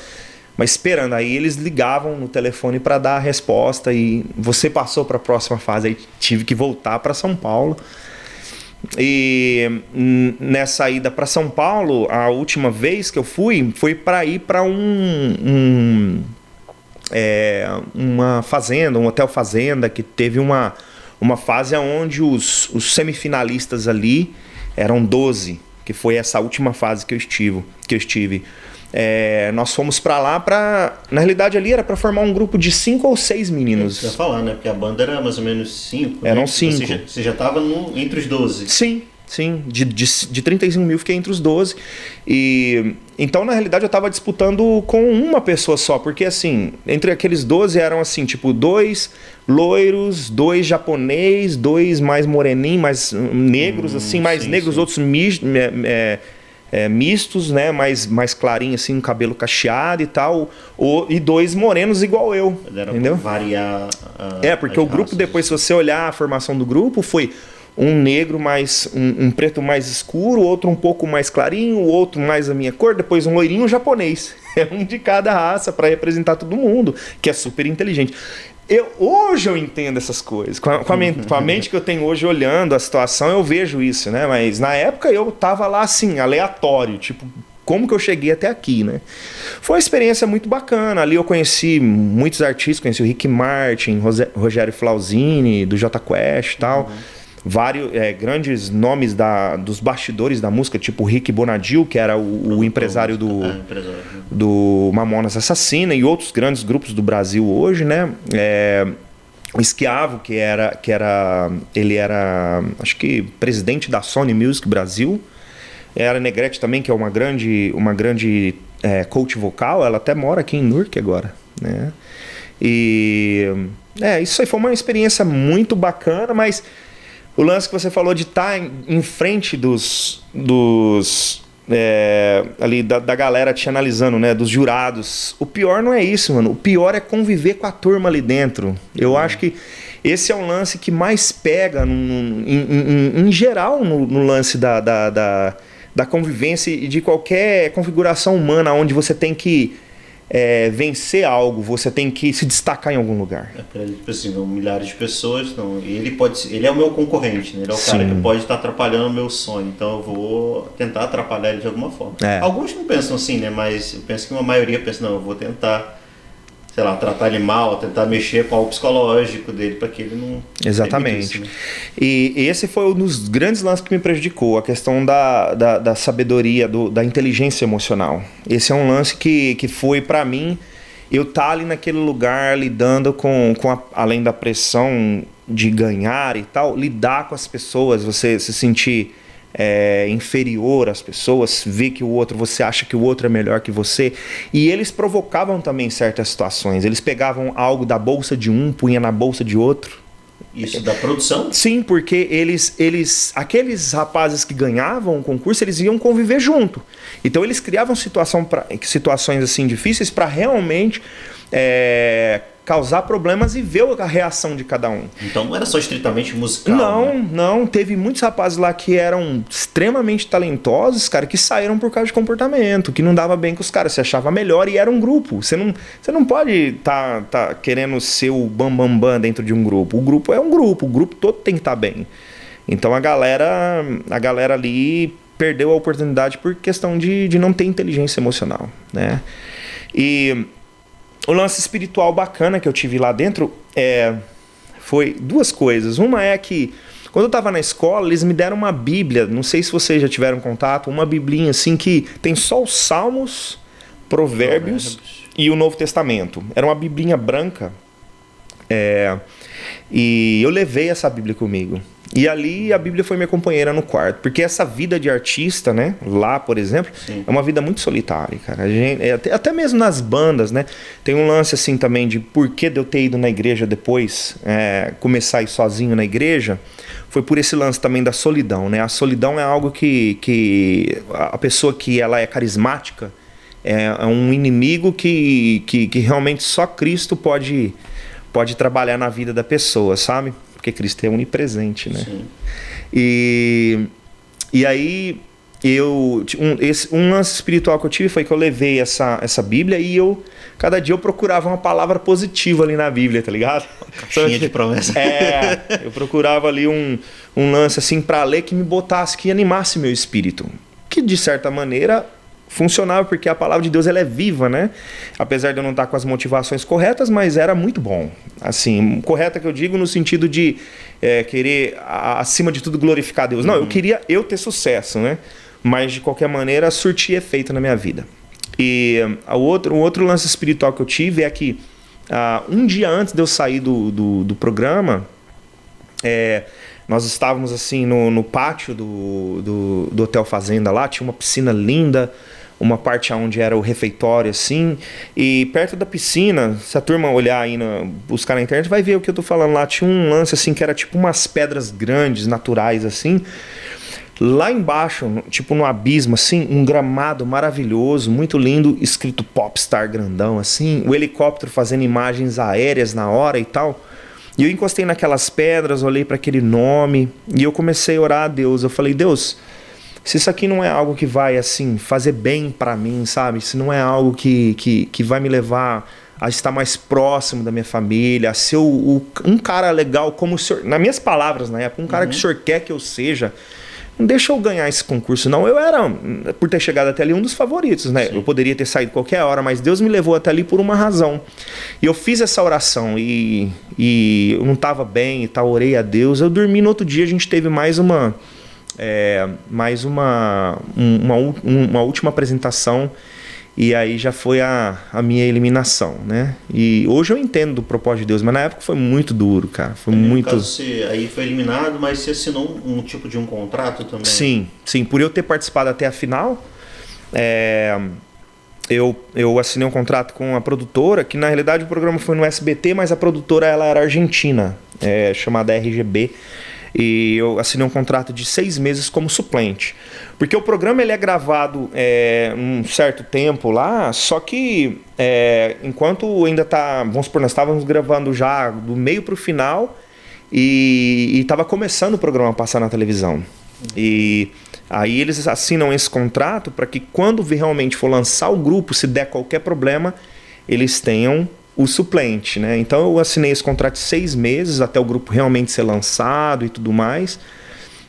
Mas esperando, aí eles ligavam no telefone para dar a resposta e você passou para a próxima fase. Aí tive que voltar para São Paulo. E nessa ida para São Paulo, a última vez que eu fui, foi para ir para uma fazenda, um hotel fazenda, que teve uma fase onde os semifinalistas ali eram 12, que foi essa última fase que eu estive. Nós fomos pra lá na realidade ali era pra formar um grupo de 5 ou 6 meninos. Você ia falar, né? Porque a banda era mais ou menos 5. Eram né? 5. Você já tava entre os 12. Sim. De 35.000 fiquei entre os 12. E então, na realidade, eu tava disputando com uma pessoa só. Porque, assim, entre aqueles 12 eram, assim, tipo, 2 loiros, 2 japonês, 2 mais moreninhos, mais negros, assim, mais negros, outros mistos, né, mais clarinho, assim, um cabelo cacheado e tal, e 2 morenos igual eu, entendeu? Variar porque o grupo, depois, se você olhar a formação do grupo, foi um negro mais, um preto mais escuro, outro um pouco mais clarinho, o outro mais a minha cor, depois um loirinho japonês. É um de cada raça para representar todo mundo, que é super inteligente. Hoje eu entendo essas coisas. Com a mente que eu tenho hoje olhando a situação, eu vejo isso, né? Mas na época eu tava lá assim, aleatório, tipo, como que eu cheguei até aqui, né? Foi uma experiência muito bacana. Ali eu conheci muitos artistas, conheci o Rick Martin, Rogério Flauzini, do Jota Quest e tal. Vários grandes nomes dos bastidores da música, tipo o Rick Bonadil, que era o empresário do Mamonas Assassina, e outros grandes grupos do Brasil hoje, né? O Schiavo, ele era, acho que, presidente da Sony Music Brasil. Era a Negrete também, que é uma grande coach vocal, ela até mora aqui em Newark agora, né? E isso aí foi uma experiência muito bacana, mas o lance que você falou de estar em frente ali da galera te analisando, né, dos jurados, o pior não é isso, mano, o pior é conviver com a turma ali dentro. Eu acho que esse é um lance que mais pega em geral no lance da convivência e de qualquer configuração humana onde você tem que vencer algo, você tem que se destacar em algum lugar. Tipo assim, milhares de pessoas, não, ele é o meu concorrente, né? Ele é o cara que pode estar atrapalhando o meu sonho, então eu vou tentar atrapalhar ele de alguma forma. Alguns não pensam assim, né? Mas eu penso que uma maioria pensa, não, eu vou tentar, sei lá, tratar ele mal, tentar mexer com o psicológico dele para que ele não... Exatamente. Isso, né? E esse foi um dos grandes lances que me prejudicou, a questão da sabedoria, da inteligência emocional. Esse é um lance que foi para mim, eu tá ali naquele lugar lidando com além da pressão de ganhar e tal, lidar com as pessoas, você se sentir inferior às pessoas, ver que o outro, você acha que o outro é melhor que você, e eles provocavam também certas situações. Eles pegavam algo da bolsa de um, punha na bolsa de outro. Isso da produção? Sim, porque aqueles rapazes que ganhavam o concurso, eles iam conviver junto. Então eles criavam situações assim difíceis para realmente causar problemas e ver a reação de cada um. Então não era só estritamente musical? Não. Teve muitos rapazes lá que eram extremamente talentosos, cara, que saíram por causa de comportamento, que não dava bem com os caras, se achava melhor e era um grupo. Você não pode tá querendo ser o bambambam dentro de um grupo. O grupo é um grupo, o grupo todo tem que estar bem. Então a galera ali perdeu a oportunidade por questão de não ter inteligência emocional, né? E o lance espiritual bacana que eu tive lá dentro foi 2 coisas. Uma é que, quando eu estava na escola, eles me deram uma Bíblia, não sei se vocês já tiveram contato, uma biblinha assim que tem só os Salmos, Provérbios e o Novo Testamento. Era uma biblinha branca, e eu levei essa Bíblia comigo. E ali a Bíblia foi minha companheira no quarto. Porque essa vida de artista, né? Lá, por exemplo, é uma vida muito solitária, cara. A gente, até mesmo nas bandas, né? Tem um lance assim também de por que de eu ter ido na igreja depois, começar a ir sozinho na igreja, foi por esse lance também da solidão, né? A solidão é algo que a pessoa que ela é carismática é um inimigo que realmente só Cristo pode trabalhar na vida da pessoa, sabe? Porque Cristo é onipresente, né? Sim. E aí, um lance espiritual que eu tive foi que eu levei essa Bíblia e cada dia eu procurava uma palavra positiva ali na Bíblia, tá ligado? Caixinha de promessa. Eu procurava ali um lance assim pra ler que me botasse, que animasse meu espírito. Que de certa maneira funcionava, porque a palavra de Deus ela é viva, né? Apesar de eu não estar com as motivações corretas, mas era muito bom. Assim, correta que eu digo no sentido de querer, acima de tudo, glorificar Deus. Não, eu queria ter sucesso, né? Mas, de qualquer maneira, surtir efeito na minha vida. E o outro lance espiritual que eu tive é que um dia antes de eu sair do programa, nós estávamos assim no pátio do Hotel Fazenda lá, tinha uma piscina linda, uma parte onde era o refeitório assim, e perto da piscina, se a turma olhar aí, buscar na internet, vai ver o que eu tô falando lá, tinha um lance assim que era tipo umas pedras grandes, naturais assim, lá embaixo, tipo no abismo assim, um gramado maravilhoso, muito lindo, escrito Popstar grandão assim, o helicóptero fazendo imagens aéreas na hora e tal. E eu encostei naquelas pedras, olhei para aquele nome e eu comecei a orar a Deus. Eu falei, Deus, se isso aqui não é algo que vai assim fazer bem para mim, sabe? Se não é algo que vai me levar a estar mais próximo da minha família, a ser um cara legal como o senhor, nas minhas palavras na época, um cara que o senhor quer que eu seja, não deixa eu ganhar esse concurso, não. Eu era, por ter chegado até ali, um dos favoritos, né? Sim. Eu poderia ter saído qualquer hora, mas Deus me levou até ali por uma razão. E eu fiz essa oração e eu não estava bem e tal, orei a Deus. Eu dormi no outro dia, a gente teve mais uma última apresentação. E aí já foi a minha eliminação, né? E hoje eu entendo do propósito de Deus, mas na época foi muito duro, cara. Foi muito... No caso, você aí foi eliminado, mas você assinou um tipo de um contrato também? Sim. Por eu ter participado até a final, eu assinei um contrato com a produtora, que na realidade o programa foi no SBT, mas a produtora ela era argentina, chamada RGB. E eu assinei um contrato de 6 meses como suplente. Porque o programa ele é gravado um certo tempo lá, só que enquanto ainda tá... Vamos supor, nós estávamos gravando já do meio para o final e estava começando o programa a passar na televisão. E aí eles assinam esse contrato para que quando realmente for lançar o grupo, se der qualquer problema, eles tenham o suplente, né? Então eu assinei esse contrato de 6 meses até o grupo realmente ser lançado e tudo mais,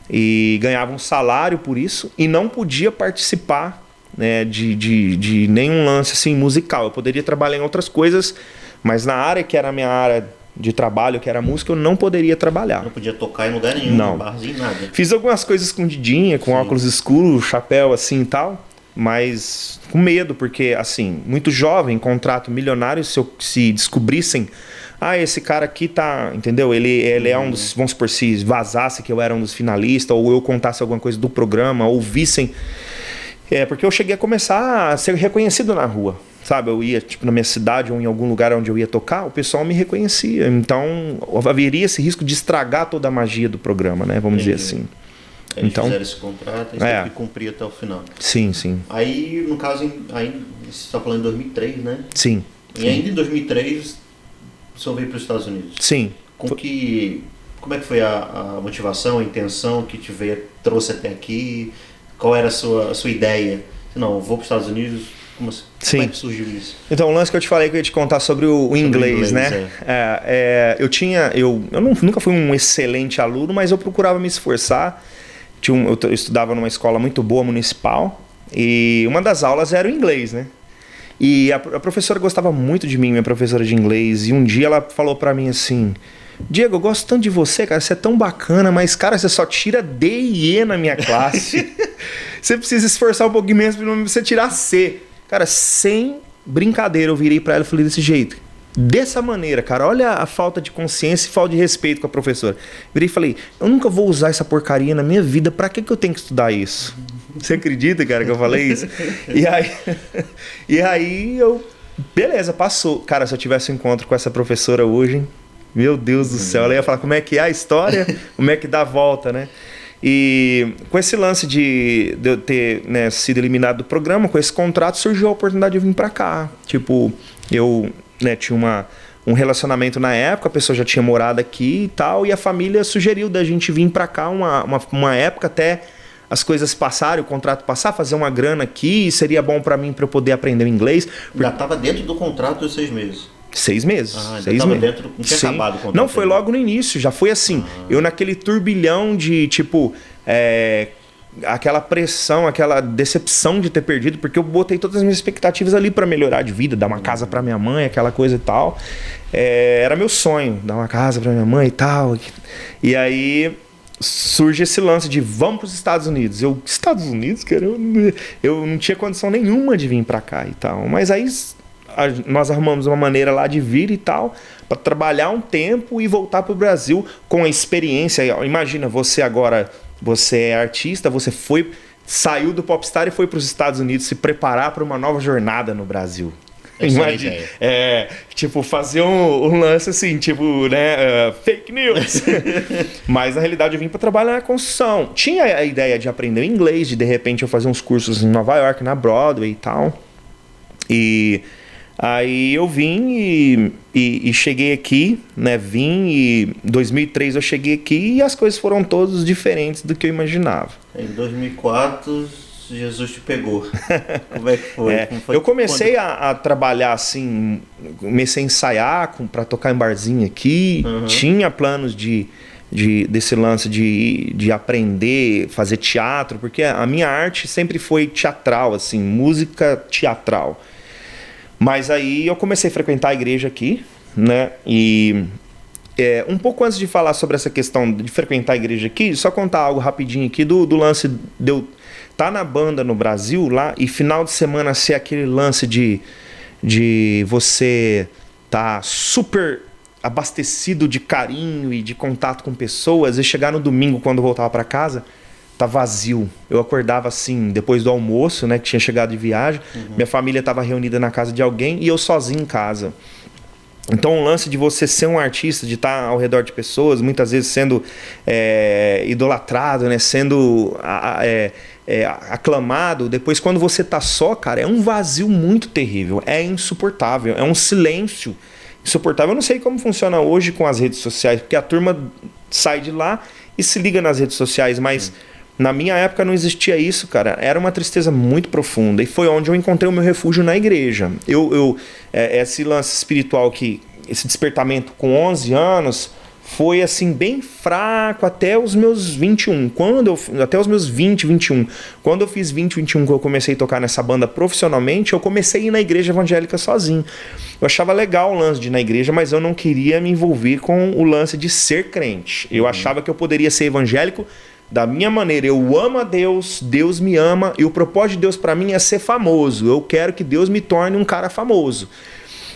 e ganhava um salário por isso e não podia participar, né, de nenhum lance assim musical. Eu poderia trabalhar em outras coisas, mas na área que era a minha área de trabalho, que era música, eu não poderia trabalhar. Não podia tocar em lugar nenhum, não. Barzinho, nada. Fiz algumas coisas escondidinha, com óculos escuros, chapéu assim e tal, mas com medo, porque assim, muito jovem, contrato milionário, se descobrissem, esse cara aqui tá, entendeu? Ele é um dos, vamos supor, se vazasse que eu era um dos finalistas, ou eu contasse alguma coisa do programa, ou vissem, porque eu cheguei a começar a ser reconhecido na rua, sabe? Eu ia, tipo, na minha cidade ou em algum lugar onde eu ia tocar, o pessoal me reconhecia, então haveria esse risco de estragar toda a magia do programa, né? Vamos dizer assim. Eles fizeram esse contrato e você teve que cumprir até o final. Sim. Aí, no caso, aí, você está falando em 2003, né? Sim. E ainda em 2003, você veio para os Estados Unidos. Sim. Como é que foi a motivação, a intenção que trouxe até aqui? Qual era a sua ideia? Não, eu vou para os Estados Unidos. Como é que surgiu isso? Então, o lance que eu te falei que eu ia te contar sobre o inglês, né? Eu nunca fui um excelente aluno, mas eu procurava me esforçar. Eu estudava numa escola muito boa, municipal, e uma das aulas era o inglês, né? E a professora gostava muito de mim, minha professora de inglês, e um dia ela falou pra mim assim: Diego, eu gosto tanto de você, cara, você é tão bacana, mas, cara, você só tira D e E na minha classe. Você precisa esforçar um pouquinho menos pra você tirar C. Cara, sem brincadeira, eu virei pra ela e falei desse jeito: dessa maneira, cara. Olha a falta de consciência e falta de respeito com a professora. Virei e falei, eu nunca vou usar essa porcaria na minha vida, pra que eu tenho que estudar isso? Você acredita, cara, que eu falei isso? E aí eu... Beleza, passou. Cara, se eu tivesse um encontro com essa professora hoje, meu Deus do céu, ela ia falar como é que é a história, como é que dá a volta, né? E com esse lance de eu ter, né, sido eliminado do programa, com esse contrato, surgiu a oportunidade de eu vir pra cá. Tipo, eu, né, tinha um relacionamento na época, a pessoa já tinha morado aqui e tal, e a família sugeriu da gente vir pra cá uma época até as coisas passarem, o contrato passar, fazer uma grana aqui, seria bom pra mim, pra eu poder aprender o inglês. Já estava dentro do contrato dos 6 meses. 6 meses. Ah, seis tava meses. dentro, não tinha acabado o contrato. Não, foi logo no início, já foi assim. Eu naquele turbilhão de, tipo, aquela pressão, aquela decepção de ter perdido, porque eu botei todas as minhas expectativas ali pra melhorar de vida, dar uma casa pra minha mãe, aquela coisa e tal. Era meu sonho, dar uma casa pra minha mãe e tal. E aí surge esse lance de vamos para os Estados Unidos. Estados Unidos, cara, eu não tinha condição nenhuma de vir para cá e tal. Mas aí nós arrumamos uma maneira lá de vir e tal, para trabalhar um tempo e voltar para o Brasil com a experiência. Imagina, você agora, você é artista, você saiu do Popstar e foi para os Estados Unidos se preparar para uma nova jornada no Brasil. Imagina, tipo, fazer um lance assim, tipo, né, fake news. Mas na realidade eu vim para trabalhar na construção. Tinha a ideia de aprender inglês, de repente eu fazer uns cursos em Nova York, na Broadway e tal. E aí eu vim e cheguei aqui, né, em 2003 eu cheguei aqui e as coisas foram todas diferentes do que eu imaginava. Em 2004... Jesus te pegou. Como é que foi? Como foi? Eu comecei a trabalhar assim, comecei a ensaiar para tocar em barzinho aqui. Tinha planos desse lance de aprender, fazer teatro, porque a minha arte sempre foi teatral, assim, música teatral. Mas aí eu comecei a frequentar a igreja aqui, né? E um pouco antes de falar sobre essa questão de frequentar a igreja aqui, só contar algo rapidinho aqui do lance de eu tá na banda no Brasil lá e final de semana ser aquele lance de você tá super abastecido de carinho e de contato com pessoas e chegar no domingo quando eu voltava para casa tá vazio. Eu acordava assim depois do almoço, né, que tinha chegado de viagem, minha família estava reunida na casa de alguém e eu sozinho em casa. Então o lance de você ser um artista, de estar ao redor de pessoas, muitas vezes sendo idolatrado, né, sendo aclamado, depois quando você tá só, cara, é um vazio muito terrível, é insuportável, é um silêncio insuportável. Eu não sei como funciona hoje com as redes sociais, porque a turma sai de lá e se liga nas redes sociais, mas na minha época não existia isso, cara. Era uma tristeza muito profunda e foi onde eu encontrei o meu refúgio na igreja. Esse lance espiritual, esse despertamento com 11 anos foi assim bem fraco até os meus 21. Até os meus 20, 21. Quando eu fiz 20, 21, que eu comecei a tocar nessa banda profissionalmente, eu comecei a ir na igreja evangélica sozinho. Eu achava legal o lance de ir na igreja, mas eu não queria me envolver com o lance de ser crente. Eu achava que eu poderia ser evangélico da minha maneira. Eu amo a Deus, Deus me ama, e o propósito de Deus para mim é ser famoso. Eu quero que Deus me torne um cara famoso.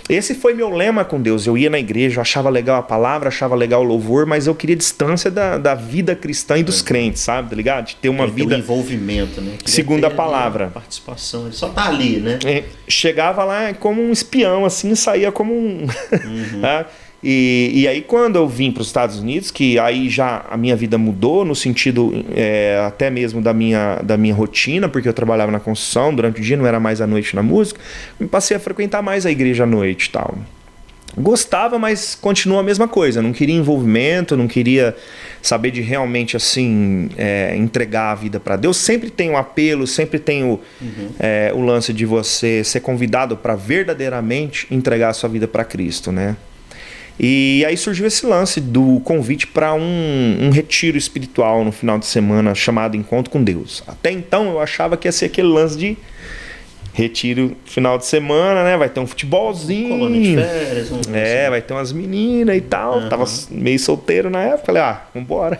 Esse foi meu lema com Deus. Eu ia na igreja, eu achava legal a palavra, achava legal o louvor, mas eu queria distância da vida cristã e dos crentes, sabe? Tá ligado? De ter uma vida... um envolvimento, né? Segundo a palavra. Participação, ele só tá ali, né? Chegava lá como um espião, assim, saía como um... E aí quando eu vim para os Estados Unidos, que aí já a minha vida mudou no sentido até mesmo da minha rotina, porque eu trabalhava na construção durante o dia, não era mais à noite na música, me passei a frequentar mais a igreja à noite e tal. Gostava, mas continua a mesma coisa, não queria envolvimento, não queria saber de realmente assim entregar a vida para Deus. Sempre tem um apelo, sempre tem o lance de você ser convidado para verdadeiramente entregar a sua vida para Cristo, né? E aí surgiu esse lance do convite para um retiro espiritual no final de semana chamado Encontro com Deus. Até então eu achava que ia ser aquele lance de retiro final de semana, né? Vai ter um futebolzinho. Colônia de férias. Vai ter umas meninas e tal. Tava meio solteiro na época. Falei, vambora.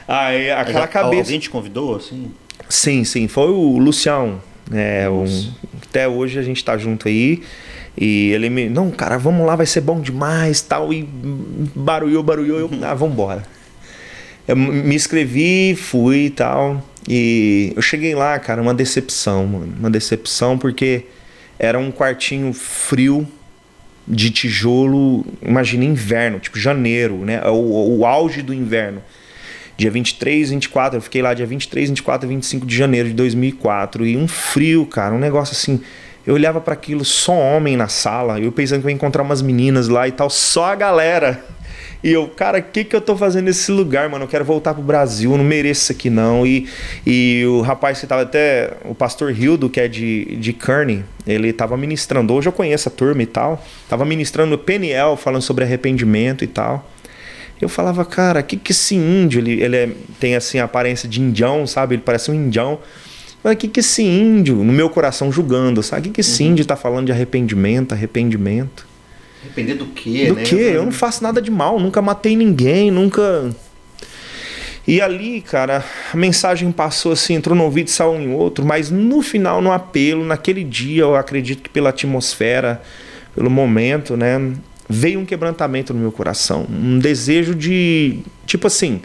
Aí aquela cabeça... Alguém te convidou, assim? Sim. Foi o Lucião. Até hoje a gente tá junto aí. E ele me... Não, cara, vamos lá, vai ser bom demais, tal. E barulhou. Eu, vambora. Eu me inscrevi, fui e tal. E eu cheguei lá, cara, uma decepção, mano. Uma decepção porque era um quartinho frio, de tijolo, imagina inverno, tipo janeiro, né? O auge do inverno. Dia 23, 24, eu fiquei lá dia 23, 24 e 25 de janeiro de 2004. E um frio, cara, um negócio assim... Eu olhava para aquilo, só homem na sala, eu pensando que eu ia encontrar umas meninas lá e tal, só a galera. E eu, cara, o que eu tô fazendo nesse lugar, mano? Eu quero voltar pro Brasil, eu não mereço isso aqui não. E o rapaz que tava até, o pastor Hildo, que é de Kearney, ele tava ministrando, hoje eu conheço a turma e tal, tava ministrando o Peniel, falando sobre arrependimento e tal. Eu falava, cara, que esse índio, ele tem assim a aparência de indião, sabe? Ele parece um indião. Mas que esse índio, no meu coração julgando, sabe? Que esse índio tá falando de arrependimento? Arrepender do quê, do né? quê? Eu não faço nada de mal, nunca matei ninguém, nunca... E ali, cara, a mensagem passou assim, entrou no ouvido e saiu em outro, mas no final, no apelo, naquele dia, eu acredito que pela atmosfera, pelo momento, né, veio um quebrantamento no meu coração, um desejo de, tipo assim,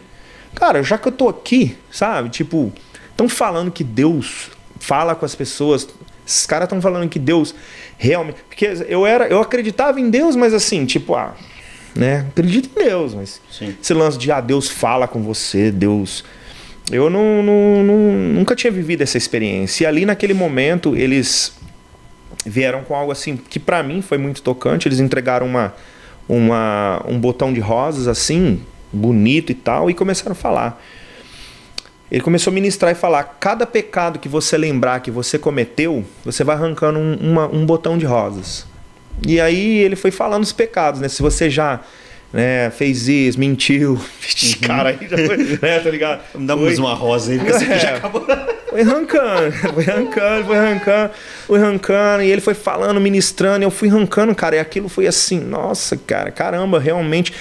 cara, já que eu tô aqui, sabe, tipo... Estão falando que Deus fala com as pessoas. Esses caras estão falando que Deus realmente... Porque eu acreditava em Deus, mas assim, tipo, né? Acredito em Deus, mas... Sim. Esse lance de, Deus fala com você, Deus... Eu nunca tinha vivido essa experiência. E ali naquele momento, eles vieram com algo assim, que pra mim foi muito tocante. Eles entregaram um botão de rosas assim, bonito e tal, e começaram a falar. Ele começou a ministrar e falar, cada pecado que você lembrar que você cometeu, você vai arrancando um botão de rosas. E aí ele foi falando os pecados, né? Se você já, né, fez isso, mentiu, cara, aí já foi, né, tá ligado? Damos uma rosa aí, porque essa aqui já acabou. Foi arrancando, e ele foi falando, ministrando, e eu fui arrancando, cara, e aquilo foi assim, nossa, cara, caramba, realmente...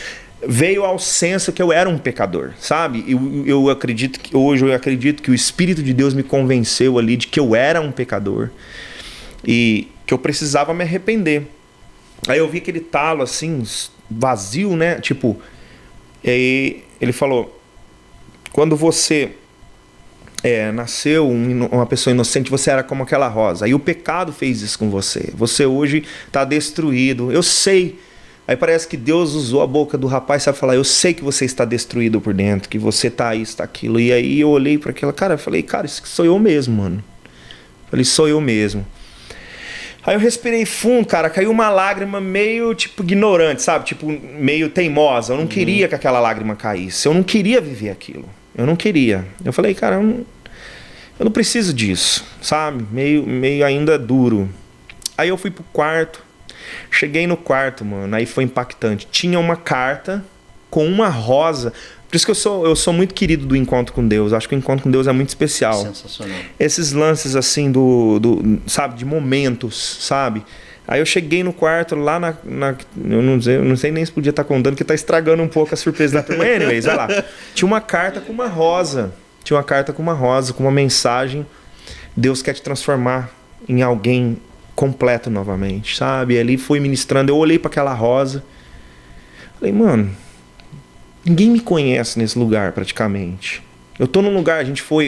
Veio ao senso que eu era um pecador, sabe? Eu acredito que hoje o Espírito de Deus me convenceu ali de que eu era um pecador e que eu precisava me arrepender. Aí eu vi aquele talo assim, vazio, né? Tipo, aí ele falou: quando você nasceu uma pessoa inocente, você era como aquela rosa. Aí o pecado fez isso com você. Você hoje está destruído. Eu sei. Aí parece que Deus usou a boca do rapaz, sabe, falar, eu sei que você está destruído por dentro, que você tá isso, tá aquilo. E aí eu olhei para aquela, cara, eu falei, cara, isso sou eu mesmo, mano. Eu falei, sou eu mesmo. Aí eu respirei fundo, cara, caiu uma lágrima meio, tipo, ignorante, sabe? Tipo, meio teimosa. Eu não queria que aquela lágrima caísse. Eu não queria viver aquilo. Eu não queria. Eu falei, cara, eu não preciso disso, sabe? Meio ainda duro. Aí eu fui pro quarto. Cheguei no quarto, mano, aí foi impactante. Tinha uma carta com uma rosa. Por isso que eu sou muito querido do encontro com Deus. Acho que o encontro com Deus é muito especial. Sensacional. Esses lances assim sabe, de momentos, sabe? Aí eu cheguei no quarto lá eu não sei nem se podia estar contando, que tá estragando um pouco a surpresa da turma. Anyways, vai lá. Tinha uma carta com uma rosa. Com uma mensagem. Deus quer te transformar em alguém completo novamente, sabe? E ali foi ministrando, eu olhei para aquela rosa, falei, mano, ninguém me conhece nesse lugar praticamente. Eu tô num lugar,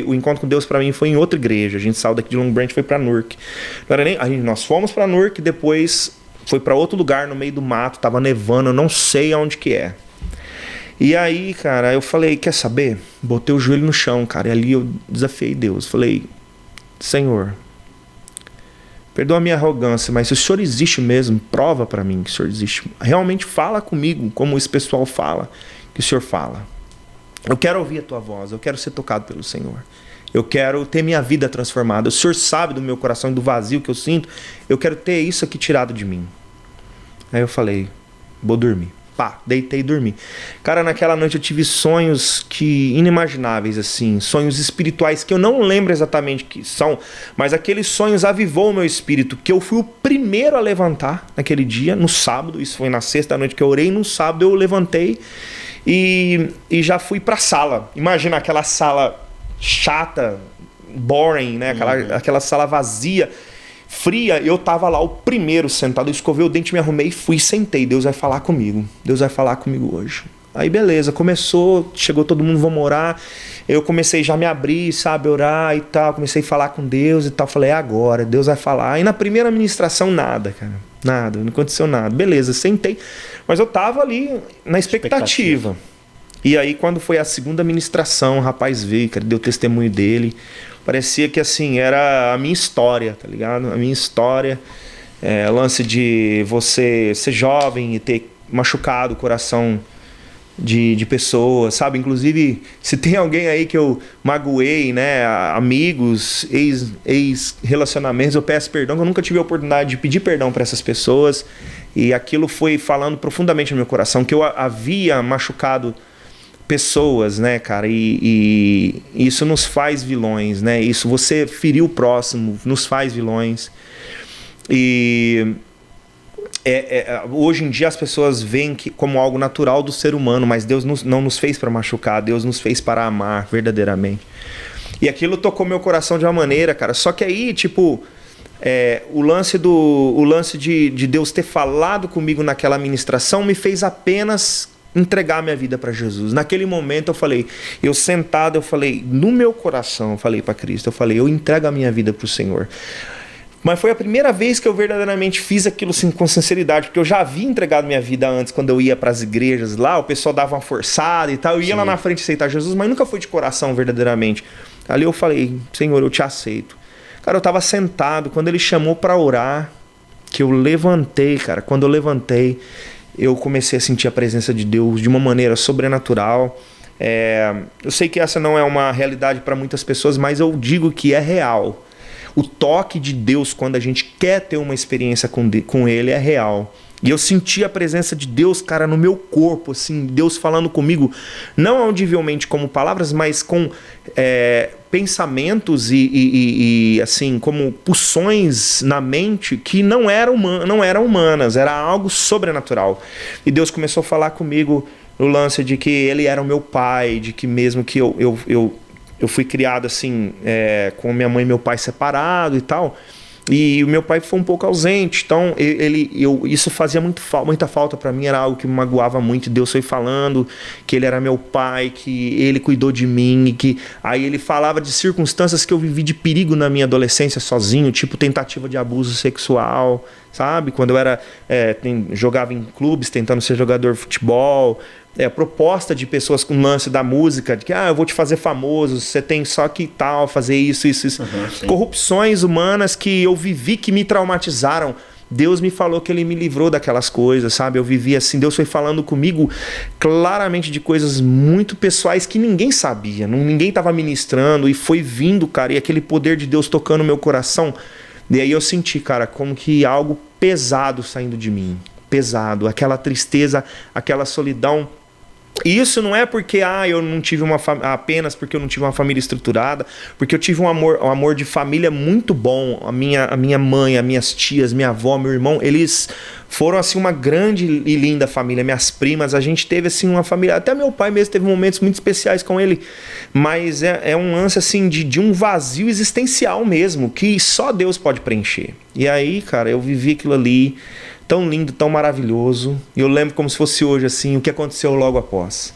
o encontro com Deus para mim foi em outra igreja, a gente saiu daqui de Long Branch, foi para Newark. Nós fomos para Newark, depois foi para outro lugar no meio do mato, tava nevando, eu não sei aonde que é. E aí, cara, eu falei, quer saber? Botei o joelho no chão, cara, e ali eu desafiei Deus, falei, Senhor, perdoa a minha arrogância, mas se o Senhor existe mesmo, prova para mim que o Senhor existe. Realmente fala comigo, como esse pessoal fala, que o Senhor fala. Eu quero ouvir a tua voz, eu quero ser tocado pelo Senhor. Eu quero ter minha vida transformada. O Senhor sabe do meu coração e do vazio que eu sinto. Eu quero ter isso aqui tirado de mim. Aí eu falei, vou dormir. Pá, deitei e dormi. Cara, naquela noite eu tive sonhos inimagináveis, assim, sonhos espirituais que eu não lembro exatamente o que são, mas aqueles sonhos avivou o meu espírito, que eu fui o primeiro a levantar naquele dia, no sábado, isso foi na sexta noite que eu orei, no sábado eu levantei e já fui pra sala. Imagina aquela sala chata, boring, né? Aquela sala vazia. fria, eu tava lá o primeiro sentado, eu escovei o dente, me arrumei, fui e sentei. Deus vai falar comigo. Deus vai falar comigo hoje. Aí beleza, começou, chegou todo mundo, vamos orar. Eu comecei já a me abrir, sabe, orar e tal. Comecei a falar com Deus e tal. Falei, é agora, Deus vai falar. Aí na primeira ministração, nada, cara. Nada, não aconteceu nada. Beleza, sentei. Mas eu tava ali na expectativa. E aí quando foi a segunda ministração, o rapaz veio, cara, deu testemunho dele. Parecia que assim, era a minha história, tá ligado? A minha história. Lance de você ser jovem e ter machucado o coração de pessoas, sabe? Inclusive, se tem alguém aí que eu magoei, né? Amigos, ex-relacionamentos, eu peço perdão, que eu nunca tive a oportunidade de pedir perdão para essas pessoas. E aquilo foi falando profundamente no meu coração, que eu havia machucado pessoas, né, cara? E isso nos faz vilões, né? Isso, você ferir o próximo, nos faz vilões. E hoje em dia as pessoas veem como algo natural do ser humano, mas Deus não nos fez para machucar, Deus nos fez para amar verdadeiramente. E aquilo tocou meu coração de uma maneira, cara. Só que aí, tipo, o lance de Deus ter falado comigo naquela ministração me fez apenas entregar minha vida para Jesus. Naquele momento eu sentado, eu falei, no meu coração, eu falei para Cristo, eu entrego a minha vida para o Senhor. Mas foi a primeira vez que eu verdadeiramente fiz aquilo assim, com sinceridade, porque eu já havia entregado minha vida antes, quando eu ia para as igrejas lá, o pessoal dava uma forçada e tal, eu ia lá na frente aceitar Jesus, mas nunca foi de coração verdadeiramente. Ali eu falei, Senhor, eu te aceito. Cara, eu estava sentado, quando ele chamou para orar, que eu levantei, cara, quando eu levantei, eu comecei a sentir a presença de Deus de uma maneira sobrenatural. Eu sei que essa não é uma realidade para muitas pessoas, mas eu digo que é real. O toque de Deus, quando a gente quer ter uma experiência com Ele, é real. E eu senti a presença de Deus, cara, no meu corpo, assim, Deus falando comigo, não audivelmente como palavras, mas com pensamentos e assim, como pulsões na mente que não eram humanas, era algo sobrenatural. E Deus começou a falar comigo no lance de que Ele era o meu pai, de que mesmo que eu fui criado assim, com minha mãe e meu pai separado e tal, e o meu pai foi um pouco ausente, então isso fazia muita falta para mim, era algo que me magoava muito. Deus foi falando que Ele era meu pai, que Ele cuidou de mim, e que aí Ele falava de circunstâncias que eu vivi de perigo na minha adolescência sozinho, tipo tentativa de abuso sexual, sabe? Quando eu jogava em clubes tentando ser jogador de futebol, proposta de pessoas com lance da música, de que eu vou te fazer famoso, você tem só que tal, fazer isso. Corrupções humanas que eu vivi, que me traumatizaram. Deus me falou que Ele me livrou daquelas coisas, sabe? Eu vivi assim, Deus foi falando comigo claramente de coisas muito pessoais que ninguém sabia, ninguém estava ministrando, e foi vindo, cara, e aquele poder de Deus tocando o meu coração. E aí eu senti, cara, como que algo pesado saindo de mim. Pesado, aquela tristeza, aquela solidão. E isso não é porque eu não tive apenas porque eu não tive uma família estruturada, porque eu tive um amor de família muito bom. A minha mãe, as minhas tias, minha avó, meu irmão, eles foram assim uma grande e linda família. Minhas primas, a gente teve assim uma família, até meu pai mesmo teve momentos muito especiais com ele, mas é um lance assim de um vazio existencial mesmo, que só Deus pode preencher. E aí, cara, eu vivi aquilo ali, tão lindo, tão maravilhoso. E eu lembro como se fosse hoje, assim, o que aconteceu logo após.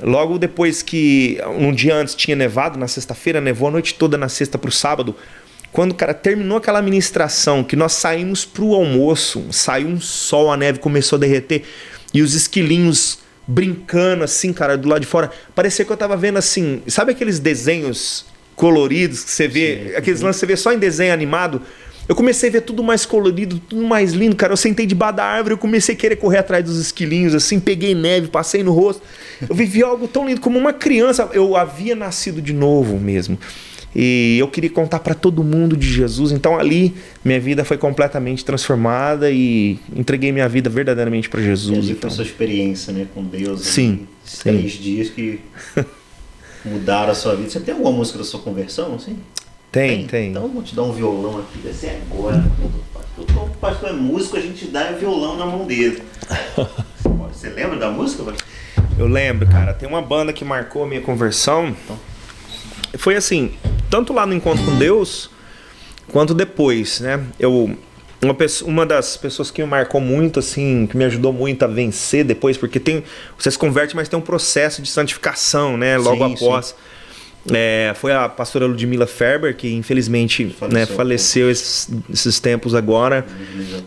Logo depois que, um dia antes tinha nevado, na sexta-feira, nevou a noite toda na sexta pro sábado. Quando, cara, terminou aquela ministração, que nós saímos pro almoço, saiu um sol, a neve começou a derreter, e os esquilinhos brincando, assim, cara, do lado de fora. Parecia que eu tava vendo, assim, sabe aqueles desenhos coloridos que você vê, aqueles lances que você vê só em desenho animado? Eu comecei a ver tudo mais colorido, tudo mais lindo, cara. Eu sentei debaixo da árvore, eu comecei a querer correr atrás dos esquilinhos, assim, peguei neve, passei no rosto. Eu vivi algo tão lindo, como uma criança. Eu havia nascido de novo mesmo. E eu queria contar para todo mundo de Jesus. Então ali, minha vida foi completamente transformada e entreguei minha vida verdadeiramente para Jesus. E foi a sua experiência, né, com Deus. Sim. 3 dias que mudaram a sua vida. Você tem alguma música da sua conversão, assim? Tem. Então eu vou te dar um violão aqui, assim, agora. O pastor é músico, a gente dá o violão na mão dele. Você lembra da música? Eu lembro, cara. Tem uma banda que marcou a minha conversão. Foi assim, tanto lá no Encontro com Deus, quanto depois, né? Uma das pessoas que me marcou muito, assim, que me ajudou muito a vencer depois, porque você se converte, mas tem um processo de santificação, né? Logo após. Foi a pastora Ludmila Ferber, que infelizmente faleceu esses tempos agora.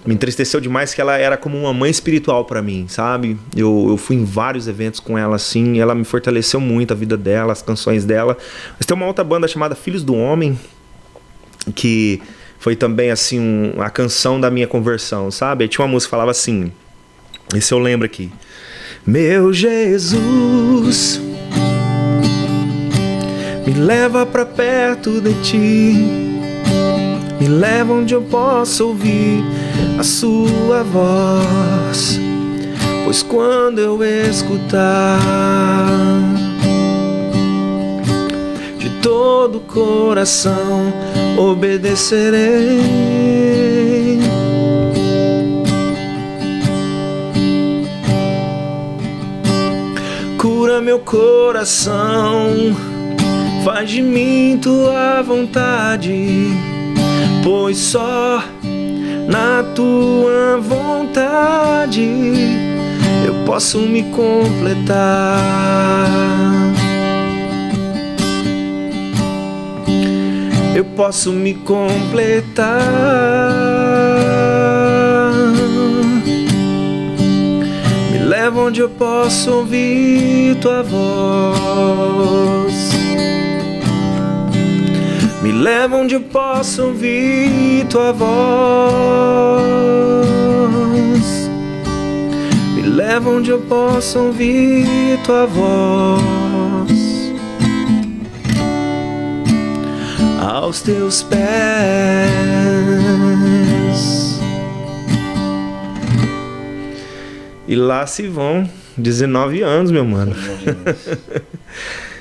Me entristeceu demais, que ela era como uma mãe espiritual para mim, sabe? Eu fui em vários eventos com ela, assim, ela me fortaleceu muito, a vida dela, as canções dela. Mas tem uma outra banda chamada Filhos do Homem, que foi também, assim, a canção da minha conversão, sabe? Aí tinha uma música que falava assim, esse eu lembro aqui. Meu Jesus, me leva pra perto de ti, me leva onde eu possa ouvir a sua voz, pois quando eu escutar, de todo o coração obedecerei. Cura meu coração, faz de mim tua vontade, pois só na tua vontade eu posso me completar. Eu posso me completar. Me leva onde eu posso ouvir tua voz. Me leva onde eu posso ouvir tua voz. Me leva onde eu posso ouvir tua voz. Aos teus pés. E lá se vão 19 anos, meu mano.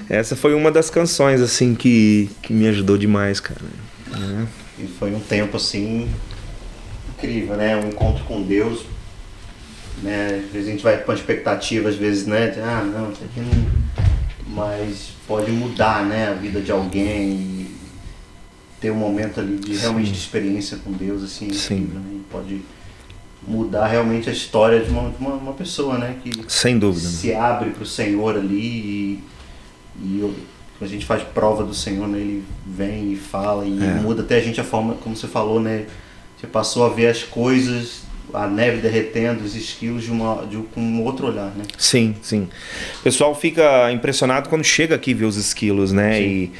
Essa foi uma das canções, assim, que me ajudou demais, cara. E foi um tempo, assim, incrível, né? Um encontro com Deus, né? Às vezes a gente vai com expectativa, às vezes, né? De, não, isso aqui não... Mas pode mudar, né? A vida de alguém e ter um momento ali de realmente de experiência com Deus, assim, incrível, né? E pode mudar realmente a história de uma pessoa, né? Que sem dúvida se abre para o Senhor ali e a gente faz prova do Senhor, né? Ele vem e fala e muda até a gente a forma, como você falou, né? Você passou a ver as coisas, a neve derretendo, os esquilos com um outro olhar, né? Sim, sim. O pessoal fica impressionado quando chega aqui e vê os esquilos, né? Sim. E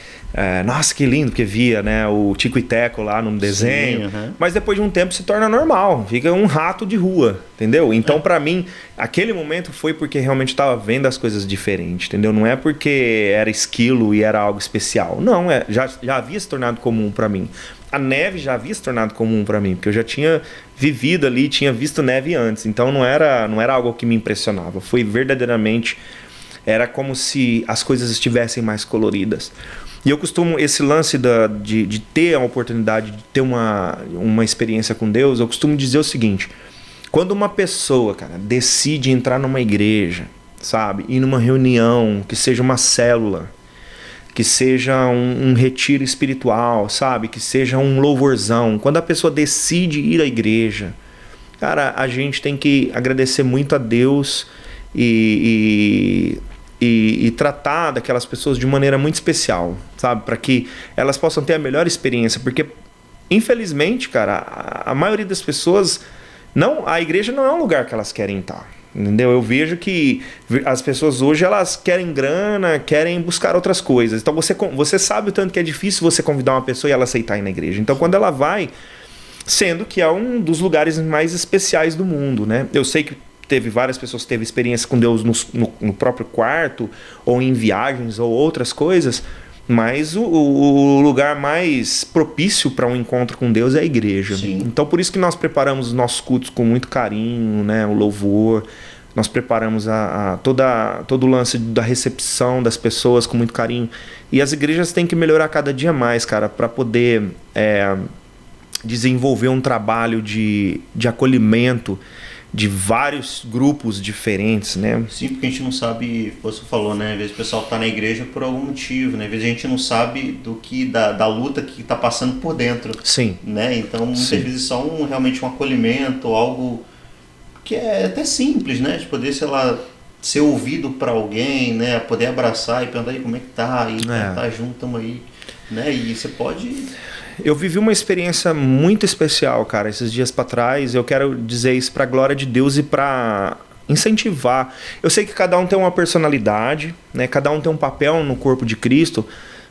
nossa, que lindo, porque via, né, o Tico e Teco lá no desenho. Sim, mas depois de um tempo se torna normal, fica um rato de rua, entendeu? Então pra mim, aquele momento foi porque realmente estava vendo as coisas diferentes, entendeu? Não é porque era esquilo e era algo especial. Não, já havia se tornado comum pra mim. A neve já havia se tornado comum pra mim, porque eu já tinha vivido ali, tinha visto neve antes. Então não era algo que me impressionava. Foi verdadeiramente, era como se as coisas estivessem mais coloridas. E eu costumo, esse lance de ter a oportunidade de ter uma experiência com Deus, eu costumo dizer o seguinte: quando uma pessoa, cara, decide entrar numa igreja, sabe, ir numa reunião, que seja uma célula, que seja um retiro espiritual, sabe, que seja um louvorzão, quando a pessoa decide ir à igreja, cara, a gente tem que agradecer muito a Deus e tratar daquelas pessoas de maneira muito especial, sabe? Para que elas possam ter a melhor experiência, porque infelizmente, cara, a maioria das pessoas a igreja não é um lugar que elas querem estar, entendeu? Eu vejo que as pessoas hoje, elas querem grana, querem buscar outras coisas. Então você sabe o tanto que é difícil você convidar uma pessoa e ela aceitar ir na igreja. Então quando ela vai, sendo que é um dos lugares mais especiais do mundo, né? Eu sei que teve várias pessoas que teve experiência com Deus no próprio quarto, ou em viagens, ou outras coisas, mas o lugar mais propício para um encontro com Deus é a igreja. Sim. Então por isso que nós preparamos os nossos cultos com muito carinho, né? O louvor, nós preparamos todo o lance da recepção das pessoas com muito carinho. E as igrejas têm que melhorar cada dia mais, cara, para poder desenvolver um trabalho de acolhimento, de vários grupos diferentes, né? Sim, porque a gente não sabe, você falou, né? Às vezes o pessoal tá na igreja por algum motivo, né? Às vezes a gente não sabe da luta que tá passando por dentro. Sim. Né? Então, muitas Sim. vezes só realmente um acolhimento, algo que é até simples, né? De poder, sei lá, ser ouvido para alguém, né? Poder abraçar e perguntar aí como é que tá, e tá junto, tamo aí, né? E você pode... Eu vivi uma experiência muito especial, cara, esses dias para trás. Eu quero dizer isso para a glória de Deus e para incentivar. Eu sei que cada um tem uma personalidade, né? Cada um tem um papel no corpo de Cristo,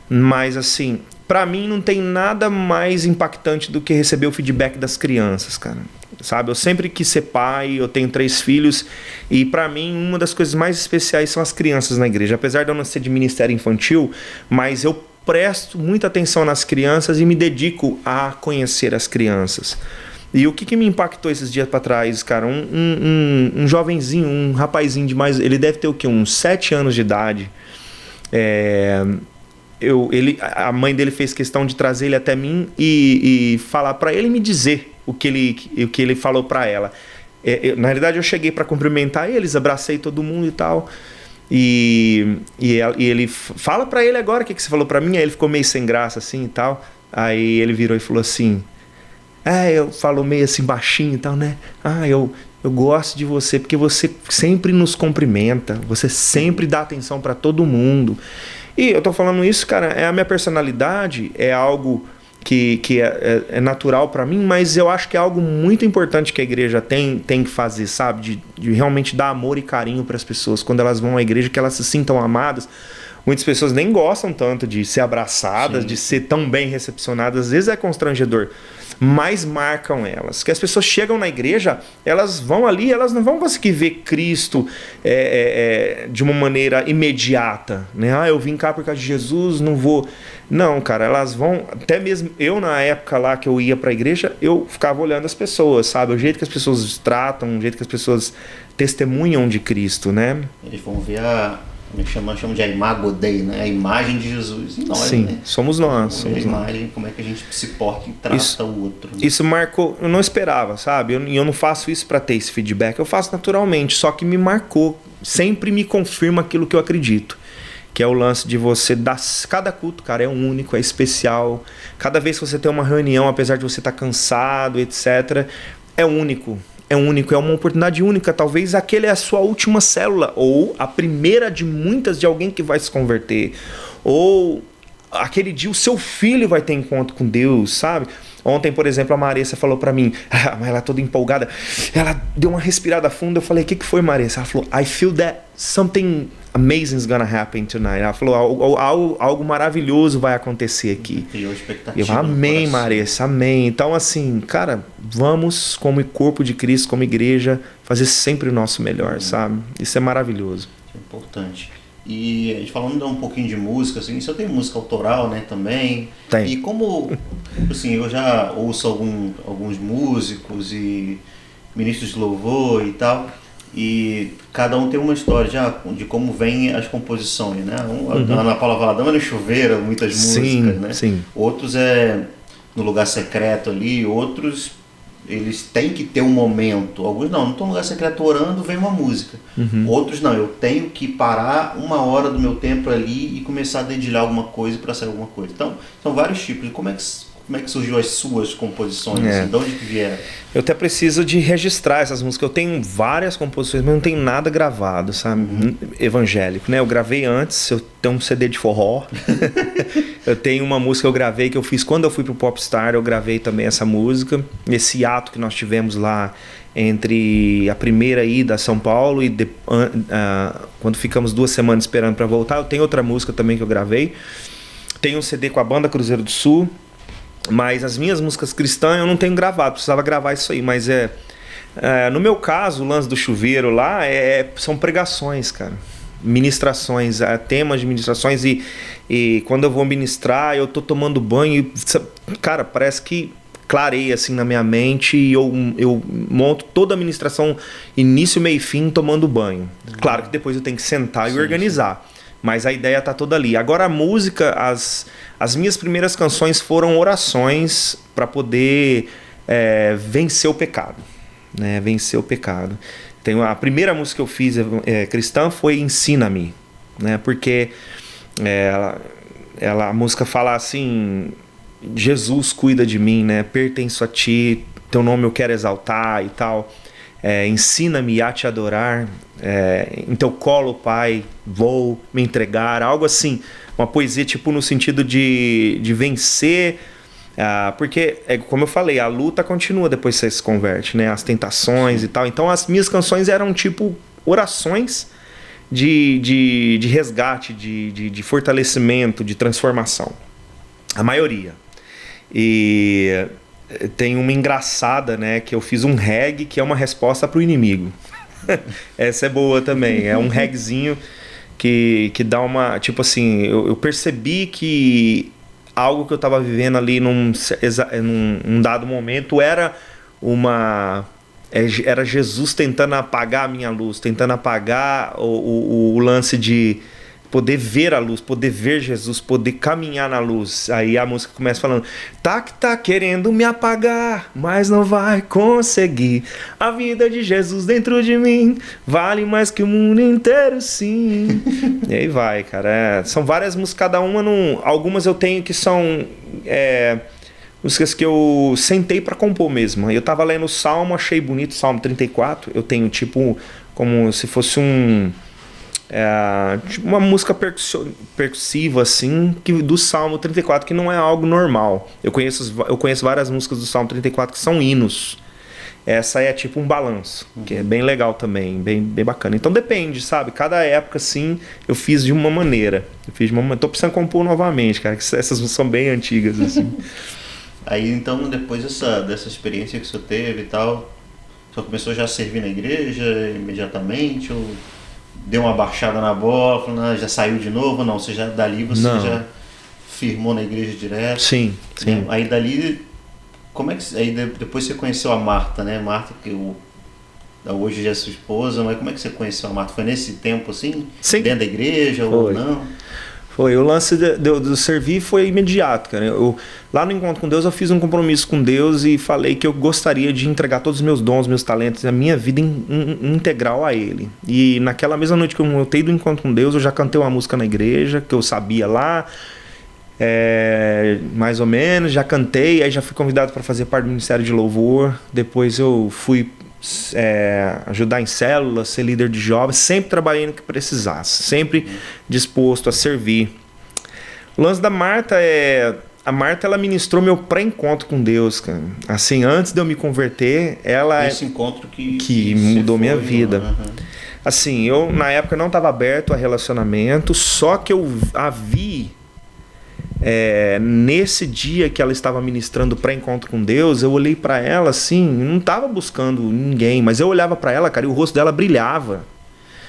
mas assim, para mim não tem nada mais impactante do que receber o feedback das crianças, cara. Sabe? Eu sempre quis ser pai, eu tenho 3 filhos e para mim uma das coisas mais especiais são as crianças na igreja. Apesar de eu não ser de ministério infantil, mas eu presto muita atenção nas crianças e me dedico a conhecer as crianças. E o que me impactou esses dias para trás, cara? Um jovenzinho, um rapazinho de mais... Ele deve ter o quê? Uns 7 anos de idade. A mãe dele fez questão de trazer ele até mim e falar para ele me dizer o que ele falou para ela. Na realidade, eu cheguei para cumprimentar eles, abracei todo mundo e tal... E ele fala pra ele agora o que você falou pra mim. Aí ele ficou meio sem graça assim e tal. Aí ele virou e falou assim: eu falo meio assim baixinho e tal, né? Eu gosto de você porque você sempre nos cumprimenta, você sempre dá atenção pra todo mundo. E eu tô falando isso, cara, é a minha personalidade, é algo que é natural para mim, mas eu acho que é algo muito importante que a igreja tem que fazer, sabe? De realmente dar amor e carinho para as pessoas. Quando elas vão à igreja, que elas se sintam amadas. Muitas pessoas nem gostam tanto de ser abraçadas, de ser tão bem recepcionadas. Às vezes é constrangedor, mas marcam elas. Que as pessoas chegam na igreja, elas vão ali, elas não vão conseguir ver Cristo de uma maneira imediata, né? Eu vim cá por causa de Jesus, não vou... Não, cara, elas vão... Até mesmo eu, na época lá que eu ia pra igreja, eu ficava olhando as pessoas, sabe? O jeito que as pessoas tratam, o jeito que as pessoas testemunham de Cristo, né? Eles vão ver chamamos de a imago Dei, né? A imagem de Jesus em nós, Sim, né? somos nós. A imagem, como é que a gente se porta e trata o outro. Né? Isso marcou, eu não esperava, sabe? Eu não faço isso para ter esse feedback, eu faço naturalmente, só que me marcou, sempre me confirma aquilo que eu acredito. Que é o lance de você dar... Cada culto, cara, é único, é especial. Cada vez que você tem uma reunião, apesar de você estar cansado, etc., é único. É único, é uma oportunidade única. Talvez aquele é a sua última célula, ou a primeira de muitas de alguém que vai se converter. Ou aquele dia o seu filho vai ter encontro com Deus, sabe? Ontem, por exemplo, a Marissa falou pra mim, ela toda empolgada, ela deu uma respirada funda, eu falei, o que foi, Marissa? Ela falou, I feel that something amazing is gonna happen tonight. Ela falou, algo maravilhoso vai acontecer aqui. Criou expectativa. Eu, amém, Marissa, amém. Então, assim, cara, vamos, como corpo de Cristo, como igreja, fazer sempre o nosso melhor, sabe? Isso é maravilhoso. É importante. E a gente falando um pouquinho de música, assim, você tem música autoral, né, também. Tem. E como, assim, eu já ouço alguns músicos e ministros de louvor e tal, e cada um tem uma história já de como vem as composições, né? A Ana Paula Valadão é no chuveiro, muitas músicas, né? Sim. Outros é no lugar secreto ali, outros eles têm que ter um momento. Alguns não estão no lugar secreto orando, vem uma música. Outros não, eu tenho que parar 1 hora do meu tempo ali e começar a dedilhar alguma coisa para sair alguma coisa. Então, são vários tipos. Como é que surgiu as suas composições? Assim, de onde que vieram? Eu até preciso de registrar essas músicas. Eu tenho várias composições, mas não tenho nada gravado, sabe? Evangélico, né? Eu gravei antes, eu tenho um CD de forró. Eu tenho uma música que eu gravei, que eu fiz quando eu fui pro Popstar, eu gravei também essa música. Esse ato que nós tivemos lá entre a primeira ida a São Paulo e quando ficamos 2 semanas esperando para voltar, eu tenho outra música também que eu gravei. Tenho um CD com a banda Cruzeiro do Sul. Mas as minhas músicas cristãs eu não tenho gravado, precisava gravar isso aí, mas no meu caso, o lance do chuveiro lá são pregações, cara, ministrações, temas de ministrações e quando eu vou ministrar, eu tô tomando banho e, cara, parece que clareia assim na minha mente e eu monto toda a ministração, início, meio e fim, tomando banho. Claro que depois eu tenho que sentar e organizar. Sim. Mas a ideia tá toda ali. Agora a música, as minhas primeiras canções foram orações para poder vencer o pecado. né? Vencer o pecado. A primeira música que eu fiz cristã foi Ensina-me, né? Porque a música fala assim: Jesus cuida de mim, né? Pertenço a ti, teu nome eu quero exaltar e tal. Ensina-me a te adorar, em teu colo, Pai, vou me entregar, algo assim, uma poesia tipo no sentido de vencer, porque, como eu falei, a luta continua depois que você se converte, né? As tentações e tal. Então as minhas canções eram tipo orações de resgate, de fortalecimento, de transformação, a maioria. E tem uma engraçada, né, que eu fiz um reggae que é uma resposta pro inimigo. Essa é boa também. É um reggaezinho que dá uma... Tipo assim, eu percebi que algo que eu tava vivendo ali num dado momento era Jesus tentando apagar a minha luz, tentando apagar o lance de poder ver a luz, poder ver Jesus, poder caminhar na luz. Aí a música começa falando: tá querendo me apagar, mas não vai conseguir. A vida de Jesus dentro de mim vale mais que o mundo inteiro, sim. E aí vai, cara. São várias músicas, cada uma algumas eu tenho que são músicas que eu sentei pra compor mesmo. Aí eu tava lendo o Salmo, achei bonito, Salmo 34. Eu tenho tipo como se fosse tipo uma música percussiva assim, do Salmo 34, que não é algo normal. Eu conheço várias músicas do Salmo 34 que são hinos. Essa é tipo um balanço, que é bem legal também, bem bacana. Então depende, sabe? Cada época assim eu fiz de uma maneira. Tô precisando compor novamente, cara, que essas são bem antigas assim. Aí então, depois dessa experiência que você teve e tal, você começou já a servir na igreja imediatamente, ou deu uma baixada na bola, falando, já saiu de novo? Não, você já já firmou na igreja direto? Sim. Né? Aí dali, aí depois você conheceu a Marta, né? Marta, que hoje já é sua esposa, mas como é que você conheceu a Marta? Foi nesse tempo assim? Sim. Dentro da igreja ou não? Foi, o lance do servir foi imediato, cara. Lá no Encontro com Deus eu fiz um compromisso com Deus e falei que eu gostaria de entregar todos os meus dons, meus talentos, a minha vida integral a Ele. E naquela mesma noite que eu voltei do Encontro com Deus, eu já cantei uma música na igreja, que eu sabia lá, mais ou menos, já cantei, aí já fui convidado para fazer parte do Ministério de Louvor. Depois eu fui ajudar em células, ser líder de jovens, sempre trabalhei no que precisasse, sempre disposto a servir. O lance da Marta a Marta, ela ministrou meu pré-encontro com Deus, cara. Assim, antes de eu me converter, esse encontro que mudou minha vida. Assim, eu na época não estava aberto a relacionamento, só que eu a vi nesse dia que ela estava ministrando pré-encontro com Deus. Eu olhei para ela assim, não estava buscando ninguém, mas eu olhava para ela, cara, e o rosto dela brilhava.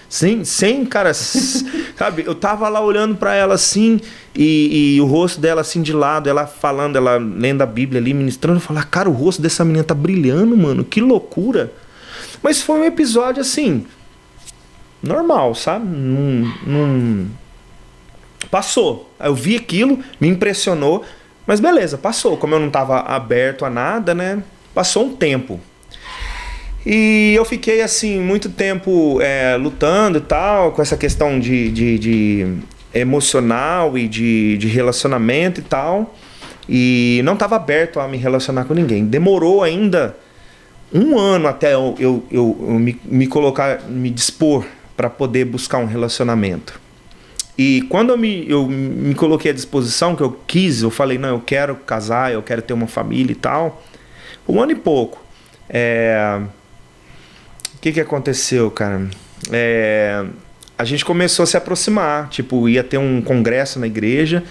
Sem cara, sabe? Eu tava lá olhando para ela assim, e o rosto dela assim de lado, ela falando, ela lendo a Bíblia ali, ministrando. Eu falei, cara, o rosto dessa menina tá brilhando, mano, que loucura. Mas foi um episódio assim, normal, sabe? Passou. Eu vi aquilo, me impressionou, mas beleza, passou. Como eu não estava aberto a nada, né? Passou um tempo. E eu fiquei assim, muito tempo lutando e tal, com essa questão de emocional e de relacionamento e tal. E não estava aberto a me relacionar com ninguém. Demorou ainda um ano até eu me dispor para poder buscar um relacionamento. E quando eu me coloquei à disposição, que eu falei, não, eu quero casar, eu quero ter uma família e tal. Um ano e pouco. O que aconteceu, cara? A gente começou a se aproximar. Tipo, ia ter um congresso na igreja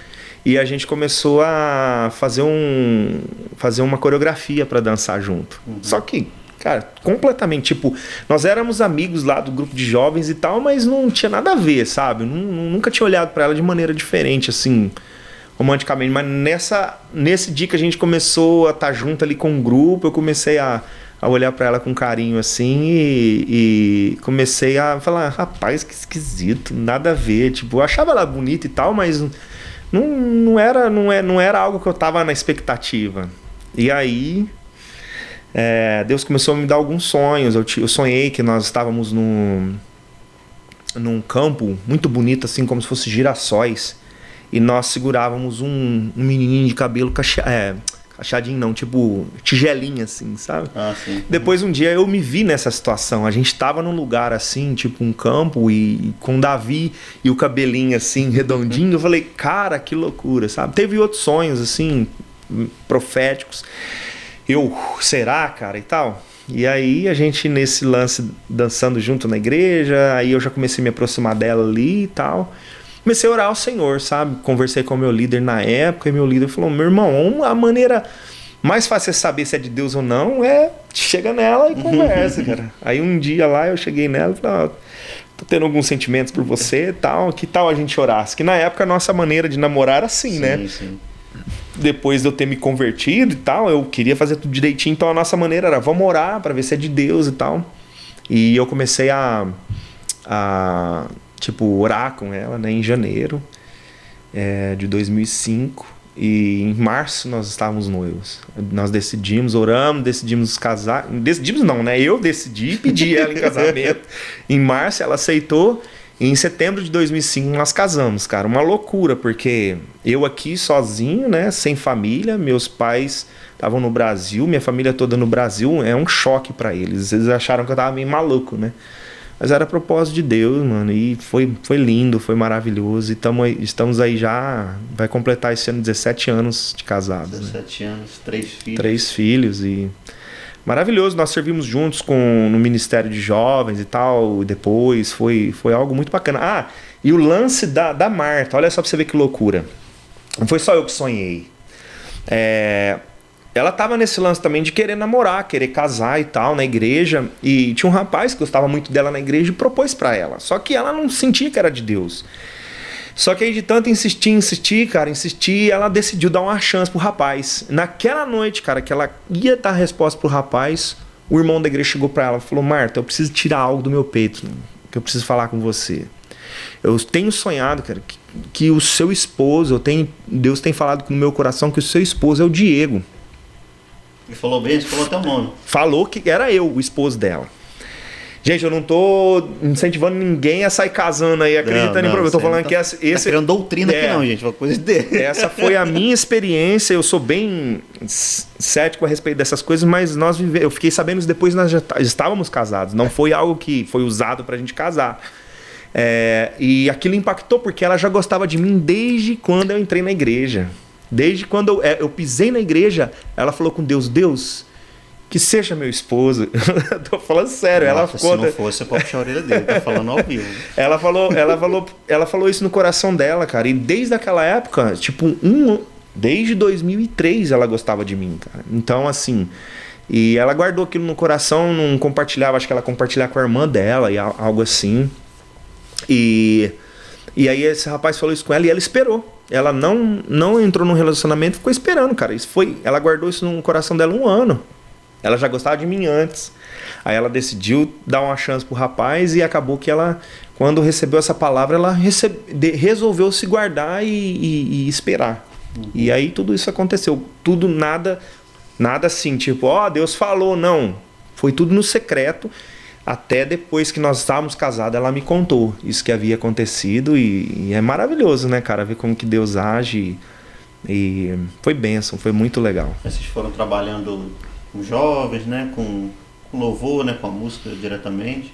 e a gente começou a fazer uma coreografia para dançar junto. Só que, cara, completamente, tipo, nós éramos amigos lá do grupo de jovens e tal, mas não tinha nada a ver, sabe? Nunca tinha olhado para ela de maneira diferente, assim, romanticamente. Mas nesse dia que a gente começou a estar junto ali com o grupo, eu comecei a olhar para ela com carinho, assim, e comecei a falar, rapaz, que esquisito, nada a ver. Tipo, eu achava ela bonita e tal, mas não era algo que eu tava na expectativa. E aí Deus começou a me dar alguns sonhos. Eu sonhei que nós estávamos num campo muito bonito, assim, como se fosse girassóis. E nós segurávamos um menininho de cabelo cacheadinho não, tipo tigelinha, assim, sabe? Sim. Depois um dia eu me vi nessa situação. A gente tava num lugar assim, tipo um campo, e com Davi e o cabelinho assim, redondinho. Eu falei, cara, que loucura, sabe? Teve outros sonhos, assim, proféticos. Será, cara, e tal? E aí a gente nesse lance dançando junto na igreja, aí eu já comecei a me aproximar dela ali e tal. Comecei a orar ao Senhor, sabe? Conversei com o meu líder na época, e meu líder falou, meu irmão, a maneira mais fácil de saber se é de Deus ou não chega nela e conversa, cara. Aí um dia lá eu cheguei nela e falei, tô tendo alguns sentimentos por você e tal, que tal a gente orasse? Que na época a nossa maneira de namorar era assim, sim, né? Sim. Depois de eu ter me convertido e tal, eu queria fazer tudo direitinho, então a nossa maneira era, vamos orar pra ver se é de Deus e tal. E eu comecei a orar com ela, né, em janeiro de 2005, e em março nós estávamos noivos. Nós oramos, decidimos casar. Decidimos não, né? Eu decidi pedir ela em casamento. Em março ela aceitou, e em setembro de 2005 nós casamos, cara. Uma loucura, porque eu aqui sozinho, né, sem família, meus pais estavam no Brasil, minha família toda no Brasil, é um choque para eles. Eles acharam que eu tava meio maluco, né? Mas era propósito de Deus, mano, e foi lindo, foi maravilhoso, e estamos aí já, vai completar esse ano 17 anos de casados. 17 anos, 3 filhos. 3 filhos, e maravilhoso, nós servimos juntos no Ministério de Jovens e tal, e depois foi algo muito bacana. E o lance da Marta, olha só pra você ver que loucura, não foi só eu que sonhei. Ela tava nesse lance também de querer namorar, querer casar e tal, na igreja. E tinha um rapaz que gostava muito dela na igreja e propôs pra ela. Só que ela não sentia que era de Deus. Só que aí de tanto insistir, ela decidiu dar uma chance pro rapaz. Naquela noite, cara, que ela ia dar a resposta pro rapaz, o irmão da igreja chegou pra ela e falou, Marta, eu preciso tirar algo do meu peito, que eu preciso falar com você. Eu tenho sonhado, cara, que o seu esposo, Deus tem falado no meu coração que o seu esposo é o Diego. Ele falou bem, ele falou até o nome. Falou que era eu, o esposo dela. Gente, eu não tô incentivando ninguém a sair casando aí, acreditando em problema. Eu tô falando que tá criando doutrina aqui não, gente. Uma coisa dele. Essa foi a minha experiência. Eu sou bem cético a respeito dessas coisas, mas eu fiquei sabendo isso depois, nós já estávamos casados. Não foi algo que foi usado pra gente casar. E aquilo impactou porque ela já gostava de mim desde quando eu entrei na igreja. Desde quando eu pisei na igreja, ela falou com Deus, que seja meu esposo. Eu tô falando sério. Nossa, ela ficou, se não fosse, eu posso puxar a orelha dele, tá falando ao vivo. Ela falou isso no coração dela, cara. E desde aquela época, desde 2003 ela gostava de mim, cara. Então, assim, e ela guardou aquilo no coração, não compartilhava, acho que ela compartilhava com a irmã dela e algo assim. E aí esse rapaz falou isso com ela e ela esperou. Ela não entrou num relacionamento, ficou esperando, cara. Ela guardou isso no coração dela 1 ano. Ela já gostava de mim antes. Aí ela decidiu dar uma chance pro rapaz e acabou que ela, quando recebeu essa palavra, ela resolveu se guardar e esperar. E aí tudo isso aconteceu. Tudo, nada assim, tipo, Deus falou, não. Foi tudo no secreto. Até depois que nós estávamos casados, ela me contou isso que havia acontecido e é maravilhoso, né, cara? Ver como que Deus age e foi bênção, foi muito legal. Vocês foram trabalhando com jovens, né, com louvor, né, com a música diretamente.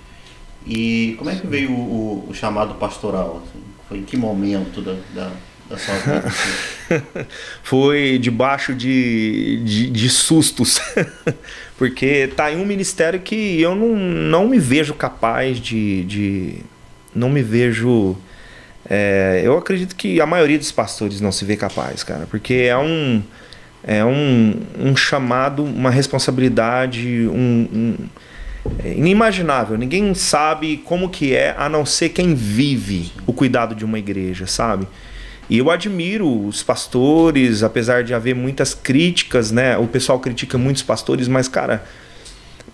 E como é que veio o chamado pastoral? Assim? Foi em que momento da sua vida? Assim? Foi debaixo de sustos. Porque tá em um ministério que eu não me vejo capaz não me vejo... eu acredito que a maioria dos pastores não se vê capaz, cara. Porque é um chamado, uma responsabilidade inimaginável. Ninguém sabe como que é, a não ser quem vive o cuidado de uma igreja, sabe? E eu admiro os pastores, apesar de haver muitas críticas, né? O pessoal critica muitos pastores, mas, cara,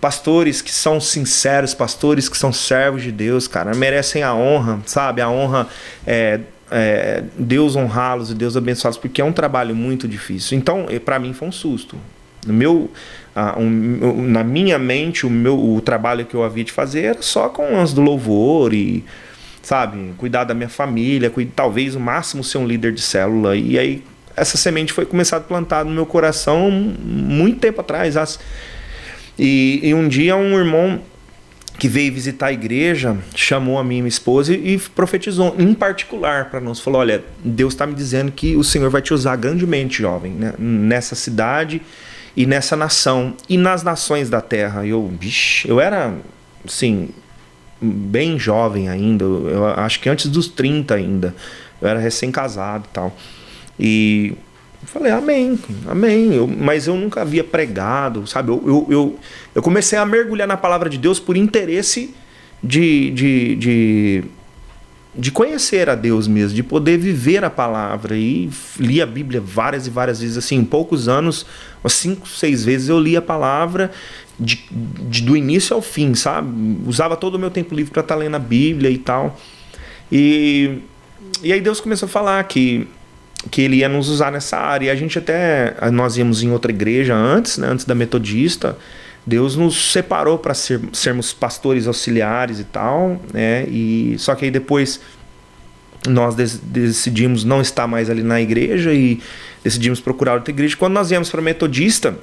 pastores que são sinceros, pastores que são servos de Deus, cara, merecem a honra, sabe? A honra Deus honrá-los e Deus abençoá-los, porque é um trabalho muito difícil. Então, para mim foi um susto. Na minha mente, o trabalho que eu havia de fazer era só com as do louvor e, sabe, cuidar da minha família, talvez o máximo ser um líder de célula. E aí essa semente foi começar a plantar no meu coração muito tempo atrás. E um dia um irmão que veio visitar a igreja chamou a mim e minha esposa e profetizou em particular para nós. Falou: olha, Deus está me dizendo que o Senhor vai te usar grandemente, jovem, né, nessa cidade e nessa nação e nas nações da terra. E eu era, assim, bem jovem ainda, eu acho que antes dos 30 ainda, eu era recém-casado e tal. E eu falei: amém, amém. Mas eu nunca havia pregado, sabe? Eu comecei a mergulhar na palavra de Deus por interesse de conhecer a Deus mesmo, de poder viver a palavra. E li a Bíblia várias e várias vezes, assim, em poucos anos, umas 5, 6 vezes eu li a palavra do início ao fim, sabe? Usava todo o meu tempo livre para estar lendo a Bíblia e tal. E aí Deus começou a falar que Ele ia nos usar nessa área. E nós íamos em outra igreja antes, né, antes da Metodista. Deus nos separou para sermos pastores auxiliares e tal, né? Só que aí depois nós decidimos não estar mais ali na igreja e decidimos procurar outra igreja. Quando nós viemos para a Metodista,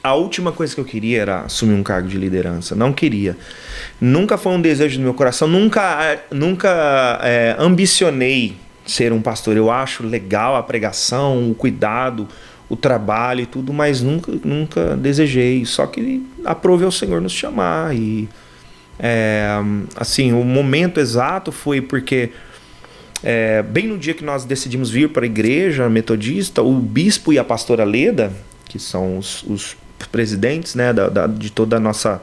a última coisa que eu queria era assumir um cargo de liderança. Não queria. Nunca foi um desejo do meu coração. Nunca ambicionei ser um pastor. Eu acho legal a pregação, o cuidado, o trabalho e tudo, mas nunca desejei. Só que aprove ao Senhor nos chamar. E assim, o momento exato foi porque bem no dia que nós decidimos vir para a igreja metodista, o bispo e a pastora Leda, que são os presidentes, né, de toda a nossa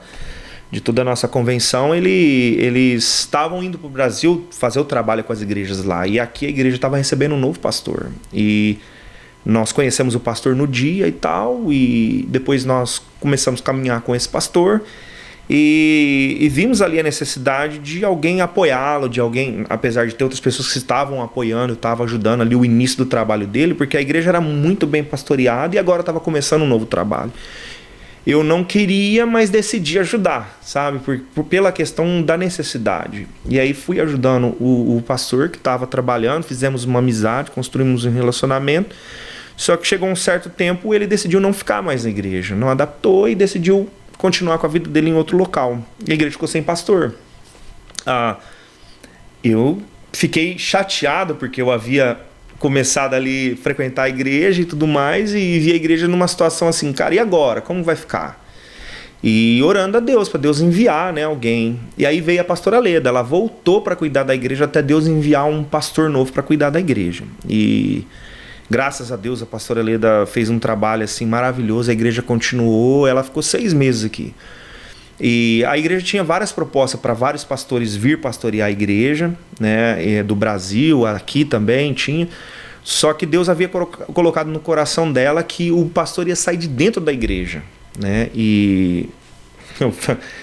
convenção, eles estavam indo para o Brasil fazer o trabalho com as igrejas lá. E aqui a igreja estava recebendo um novo pastor. E nós conhecemos o pastor no dia e tal, e depois nós começamos a caminhar com esse pastor e vimos ali a necessidade de alguém apoiá-lo, de alguém, apesar de ter outras pessoas que estavam apoiando, estavam ajudando ali o início do trabalho dele, porque a igreja era muito bem pastoreada e agora estava começando um novo trabalho. Eu não queria, mas decidi ajudar, sabe? Pela questão da necessidade. E aí fui ajudando o pastor que estava trabalhando, fizemos uma amizade, construímos um relacionamento. Só que chegou um certo tempo, ele decidiu não ficar mais na igreja. Não adaptou e decidiu continuar com a vida dele em outro local. E a igreja ficou sem pastor. Eu fiquei chateado porque eu havia começado ali a frequentar a igreja e tudo mais, e vi a igreja numa situação assim, cara, e agora? Como vai ficar? E orando a Deus, para Deus enviar, né, alguém. E aí veio a pastora Leda, ela voltou para cuidar da igreja até Deus enviar um pastor novo para cuidar da igreja. E graças a Deus a pastora Leda fez um trabalho assim maravilhoso, a igreja continuou, ela ficou 6 meses aqui. E a igreja tinha várias propostas para vários pastores vir pastorear a igreja, né, do Brasil, aqui também tinha. Só que Deus havia colocado no coração dela que o pastor ia sair de dentro da igreja, né? E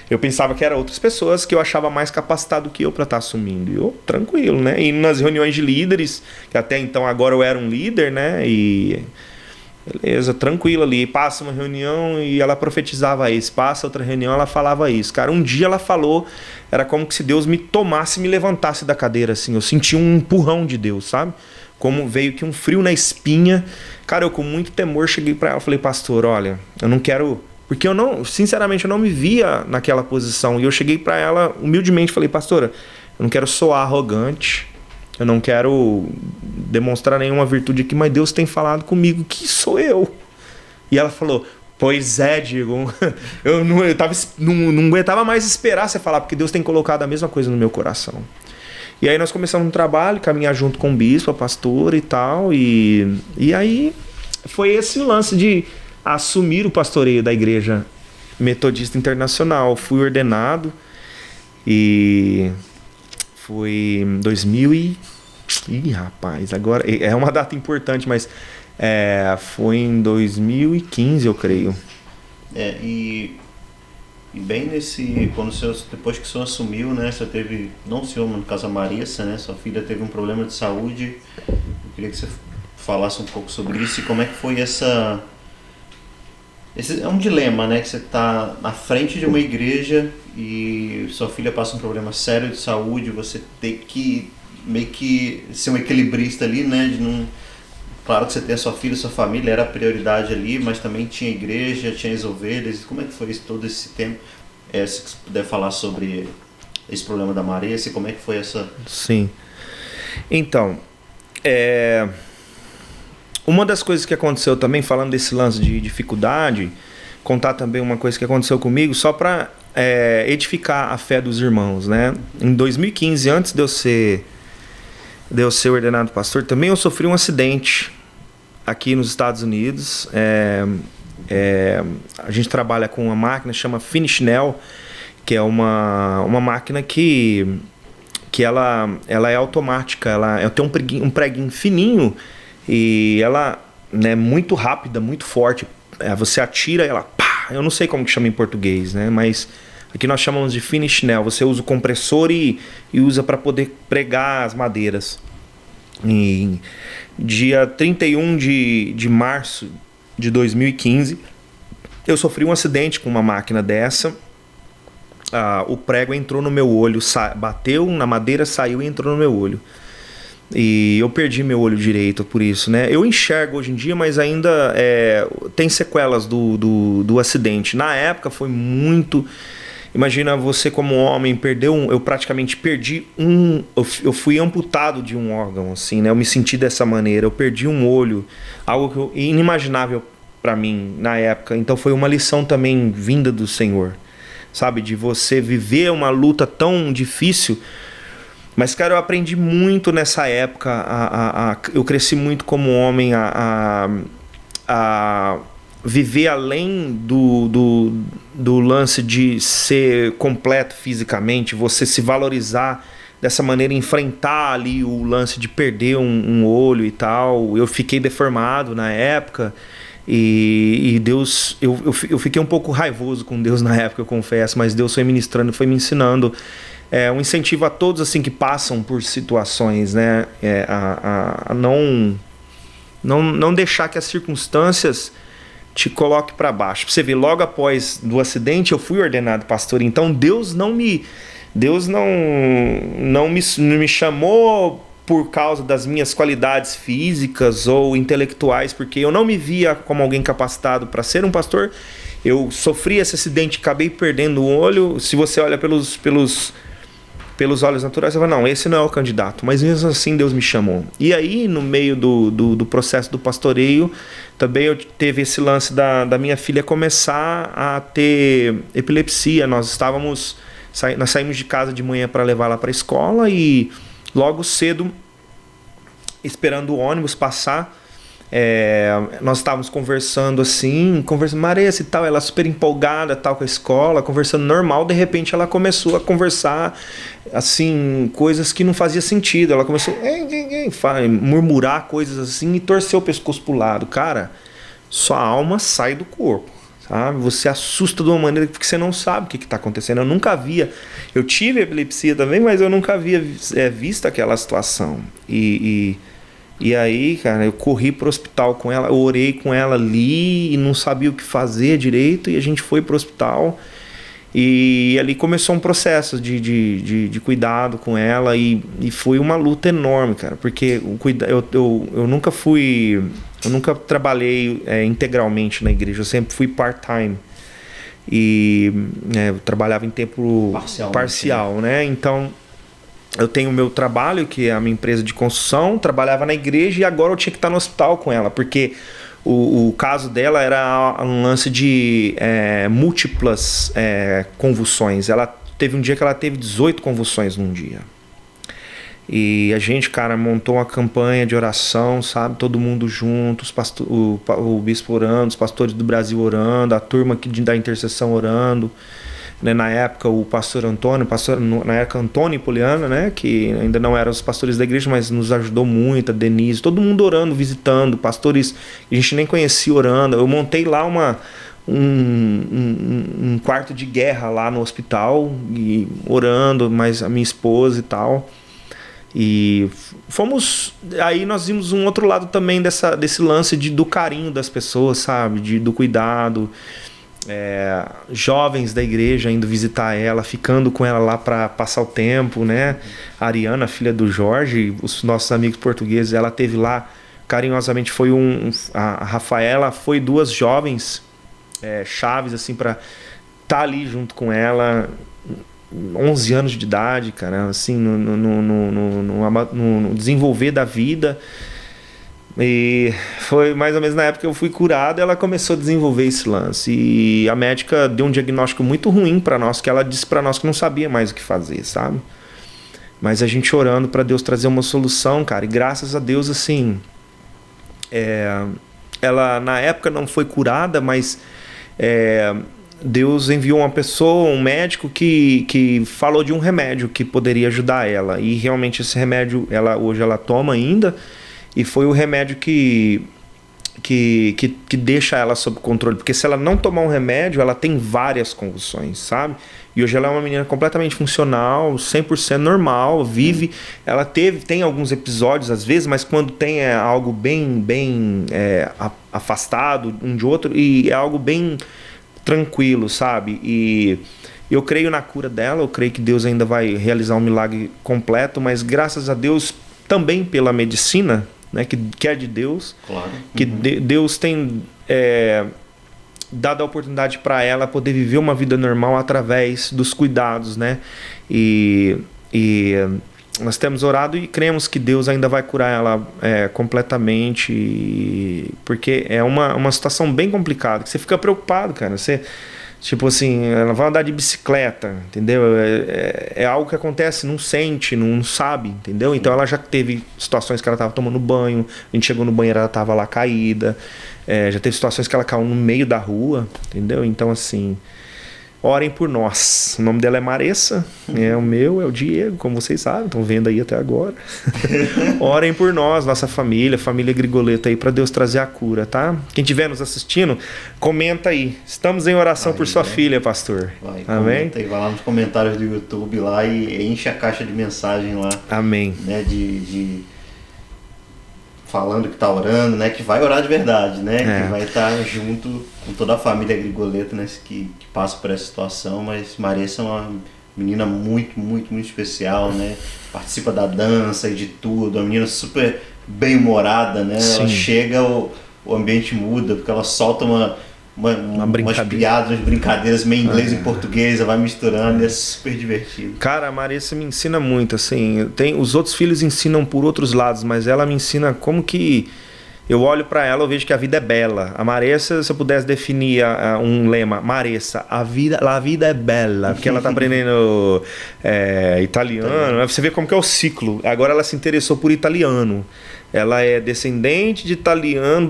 eu pensava que eram outras pessoas que eu achava mais capacitado que eu para estar assumindo. E eu, tranquilo, né? E nas reuniões de líderes, que até então agora eu era um líder, né? E beleza, tranquilo ali. Passa uma reunião e ela profetizava isso. Passa outra reunião, ela falava isso. Cara, um dia ela falou, era como que se Deus me tomasse e me levantasse da cadeira, assim. Eu senti um empurrão de Deus, sabe? Como veio que um frio na espinha. Cara, eu com muito temor cheguei pra ela, falei: pastor, olha, eu não quero... Porque eu não, sinceramente, eu não me via naquela posição. E eu cheguei pra ela humildemente, falei: pastora, eu não quero soar arrogante, eu não quero demonstrar nenhuma virtude aqui, mas Deus tem falado comigo que sou eu. E ela falou: pois é, Diego, eu não aguentava mais esperar você falar, porque Deus tem colocado a mesma coisa no meu coração. E aí nós começamos um trabalho, caminhar junto com o bispo, a pastora e tal, e aí foi esse o lance de assumir o pastoreio da Igreja Metodista Internacional. Fui ordenado e foi em 2000 e... Ih, rapaz, agora é uma data importante, mas foi em 2015, eu creio. E bem nesse... Quando o senhor, depois que o senhor assumiu, né? Você teve... Não o senhor, mas no caso a Marissa, né? Sua filha teve um problema de saúde. Eu queria que você falasse um pouco sobre isso e como é que foi essa Esse é um dilema, né? Que você está na frente de uma igreja e sua filha passa um problema sério de saúde, você tem que meio que ser um equilibrista ali, né? De não... Claro que você tem a sua filha, sua família, era a prioridade ali, mas também tinha igreja, tinha as ovelhas. Como é que foi isso, todo esse tempo? Se você puder falar sobre esse problema da Maria, como é que foi essa... Sim. Então, uma das coisas que aconteceu também, falando desse lance de dificuldade, contar também uma coisa que aconteceu comigo, só para edificar a fé dos irmãos, né? Em 2015, antes de eu ser ordenado pastor, também eu sofri um acidente aqui nos Estados Unidos. A gente trabalha com uma máquina que chama Finish Nail, que é uma máquina que ela é automática, ela tem um preguinho fininho e ela é muito rápida, muito forte. Você atira e ela pá, eu não sei como que chama em português, né? Mas aqui nós chamamos de Finish Nail. Você usa o compressor e usa para poder pregar as madeiras. E dia 31 de março de 2015, eu sofri um acidente com uma máquina dessa. O prego entrou no meu olho, bateu na madeira, saiu e entrou no meu olho. E eu perdi meu olho direito por isso, né? Eu enxergo hoje em dia, mas ainda tem sequelas do acidente. Na época foi muito... Imagina você como homem eu praticamente perdi eu fui amputado de um órgão, assim, né? Eu me senti dessa maneira, eu perdi um olho, algo inimaginável para mim na época. Então foi uma lição também vinda do Senhor, sabe? De você viver uma luta tão difícil. Mas, cara, eu aprendi muito nessa época, eu cresci muito como homem a viver além do lance de ser completo fisicamente, você se valorizar dessa maneira, enfrentar ali o lance de perder um olho e tal. Eu fiquei deformado na época e Deus, eu fiquei um pouco raivoso com Deus na época, eu confesso, mas Deus foi ministrando, foi me ensinando. Um incentivo a todos assim que passam por situações, né? A não deixar que as circunstâncias te coloque para baixo. Você vê, logo após do acidente eu fui ordenado pastor, então Deus não me chamou por causa das minhas qualidades físicas ou intelectuais, porque eu não me via como alguém capacitado para ser um pastor. Eu sofri esse acidente, acabei perdendo o olho. Se você olha pelos olhos naturais, você fala, não, esse não é o candidato. Mas mesmo assim Deus me chamou. E aí, no meio do processo do pastoreio, também eu teve esse lance da minha filha começar a ter epilepsia. Nós saímos de casa de manhã para levar ela para a escola e logo cedo, esperando o ônibus passar, nós estávamos conversando, Maria e tal, ela super empolgada tal com a escola, conversando normal. De repente ela começou a conversar assim, coisas que não fazia sentido. Ela começou a murmurar coisas assim e torceu o pescoço pro lado. Cara, sua alma sai do corpo, sabe? Você assusta de uma maneira que você não sabe o que está acontecendo. Eu tive epilepsia também, mas eu nunca havia visto aquela situação. E aí, cara, eu corri pro hospital com ela, eu orei com ela ali e não sabia o que fazer direito, e a gente foi pro hospital e ali começou um processo de cuidado com ela e foi uma luta enorme, cara, porque eu nunca trabalhei integralmente na igreja, eu sempre fui part-time e eu trabalhava em tempo parcial, né? Então eu tenho o meu trabalho, que é a minha empresa de construção, trabalhava na igreja e agora eu tinha que estar no hospital com ela, porque o caso dela era um lance de múltiplas convulsões. Ela teve um dia que ela teve 18 convulsões num dia. E a gente, cara, montou uma campanha de oração, sabe? Todo mundo junto, o bispo orando, os pastores do Brasil orando, a turma da intercessão orando. Na época o pastor Antônio, na época Antônio e Poliana, né, que ainda não eram os pastores da igreja, mas nos ajudou muito, a Denise, todo mundo orando, visitando, pastores que a gente nem conhecia orando. Eu montei lá um quarto de guerra lá no hospital, e orando, mas a minha esposa e tal. E fomos... Aí nós vimos um outro lado também desse lance do carinho das pessoas, sabe? Do cuidado. Jovens da igreja indo visitar ela, ficando com ela lá para passar o tempo, né? A Ariana, filha do Jorge, os nossos amigos portugueses, ela teve lá carinhosamente. Foi a Rafaela, foi 2 jovens chaves assim para estar ali junto com ela. 11 anos de idade, cara, assim, no desenvolver da vida. E foi mais ou menos na época que eu fui curado, ela começou a desenvolver esse lance. E a médica deu um diagnóstico muito ruim para nós, que ela disse para nós que não sabia mais o que fazer, sabe? Mas a gente orando para Deus trazer uma solução, cara, e graças a Deus, assim, ela na época não foi curada, mas Deus enviou uma pessoa, um médico que falou de um remédio que poderia ajudar ela. E realmente esse remédio, hoje ela toma ainda. E foi o remédio que deixa ela sob controle. Porque se ela não tomar um remédio, ela tem várias convulsões, sabe? E hoje ela é uma menina completamente funcional, 100% normal, vive. Ela tem alguns episódios às vezes, mas quando tem algo bem afastado um de outro, e é algo bem tranquilo, sabe? E eu creio na cura dela, eu creio que Deus ainda vai realizar um milagre completo, mas graças a Deus também pela medicina, né, que é de Deus, claro. Que Deus tem dado a oportunidade para ela poder viver uma vida normal através dos cuidados, né? E nós temos orado e cremos que Deus ainda vai curar ela completamente, porque é uma situação bem complicada, que você fica preocupado, cara. Você, tipo assim, ela vai andar de bicicleta, entendeu? É algo que acontece, não sente, não sabe, entendeu? Então ela já teve situações que ela estava tomando banho, a gente chegou no banheiro, ela estava lá caída, já teve situações que ela caiu no meio da rua, entendeu? Então assim, orem por nós. O nome dela é Maressa, o meu é o Diego, como vocês sabem, estão vendo aí até agora. Orem por nós, nossa família Grigoleta aí, para Deus trazer a cura, tá? Quem estiver nos assistindo, comenta aí. Estamos em oração por sua filha, pastor. Amém? Comenta aí, vai lá nos comentários do YouTube lá e enche a caixa de mensagem lá. Amém. Né, falando que tá orando, né? Que vai orar de verdade, né? Que vai estar junto com toda a família Grigoleta, né? Que passa por essa situação. Mas Maressa é uma menina muito, muito, muito especial, né? Participa da dança e de tudo. Uma menina super bem-humorada, né? Sim. Ela chega, o ambiente muda, porque ela solta umas piadas, umas brincadeiras meio inglês e português, vai misturando, e é super divertido. Cara, a Maressa me ensina muito, assim, os outros filhos ensinam por outros lados, mas ela me ensina como que eu olho pra ela, eu vejo que a vida é bela. A Maressa, se eu pudesse definir um lema, Maressa, a vida é bela, porque ela tá aprendendo italiano, você vê como que é o ciclo. Agora ela se interessou por italiano. Ela é descendente de italiano,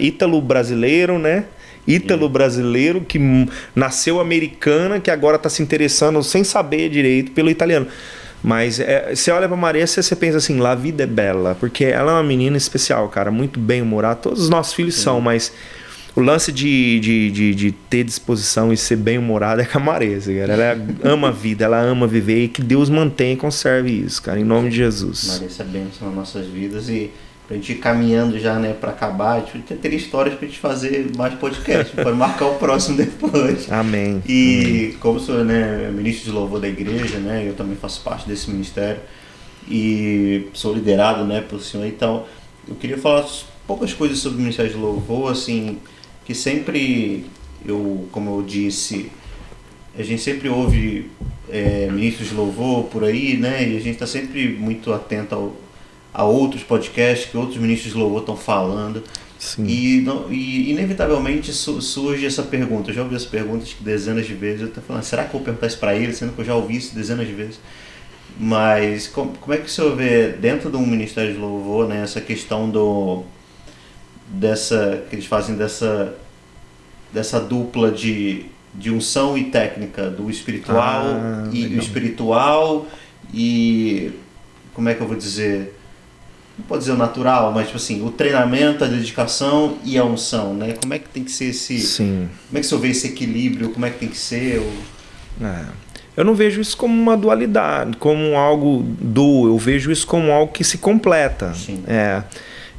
ítalo-brasileiro, né? Ítalo-brasileiro que nasceu americana, que agora está se interessando sem saber direito pelo italiano. Mas você olha pra Maressa e você pensa assim, la vida é bela, porque ela é uma menina especial, cara, muito bem-humorada. Todos os nossos filhos são, mas o lance de ter disposição e ser bem-humorada é com a Maressa, cara. Ela ama a vida, ela ama viver, e que Deus mantenha e conserve isso, cara, em nome de Jesus. Maressa é bênção nas nossas vidas, e pra gente ir caminhando já, né, pra acabar, a gente teria histórias pra gente fazer mais podcast, pode marcar o próximo depois. Amém. E como sou, né, ministro de louvor da igreja, né, eu também faço parte desse ministério e sou liderado, né, pelo senhor, então eu queria falar poucas coisas sobre o ministério de louvor, assim, que sempre, como eu disse, a gente sempre ouve ministros de louvor por aí, né, e a gente está sempre muito atento a outros podcasts que outros ministros de louvor estão falando. Sim. E inevitavelmente surge essa pergunta. Eu já ouvi essa pergunta dezenas de vezes. Eu estou falando, será que eu vou perguntar isso para ele, sendo que eu já ouvi isso dezenas de vezes? Mas como é que o senhor vê dentro de um ministério de louvor, né, essa questão que eles fazem dessa dupla de unção e técnica, do espiritual o espiritual e, como é que eu vou dizer, não pode dizer o natural, mas tipo assim, o treinamento, a dedicação e a unção, né? Como é que tem que ser esse... Sim. Como é que o senhor vê esse equilíbrio? Como é que tem que ser? eu não vejo isso como uma dualidade, como algo eu vejo isso como algo que se completa. Sim.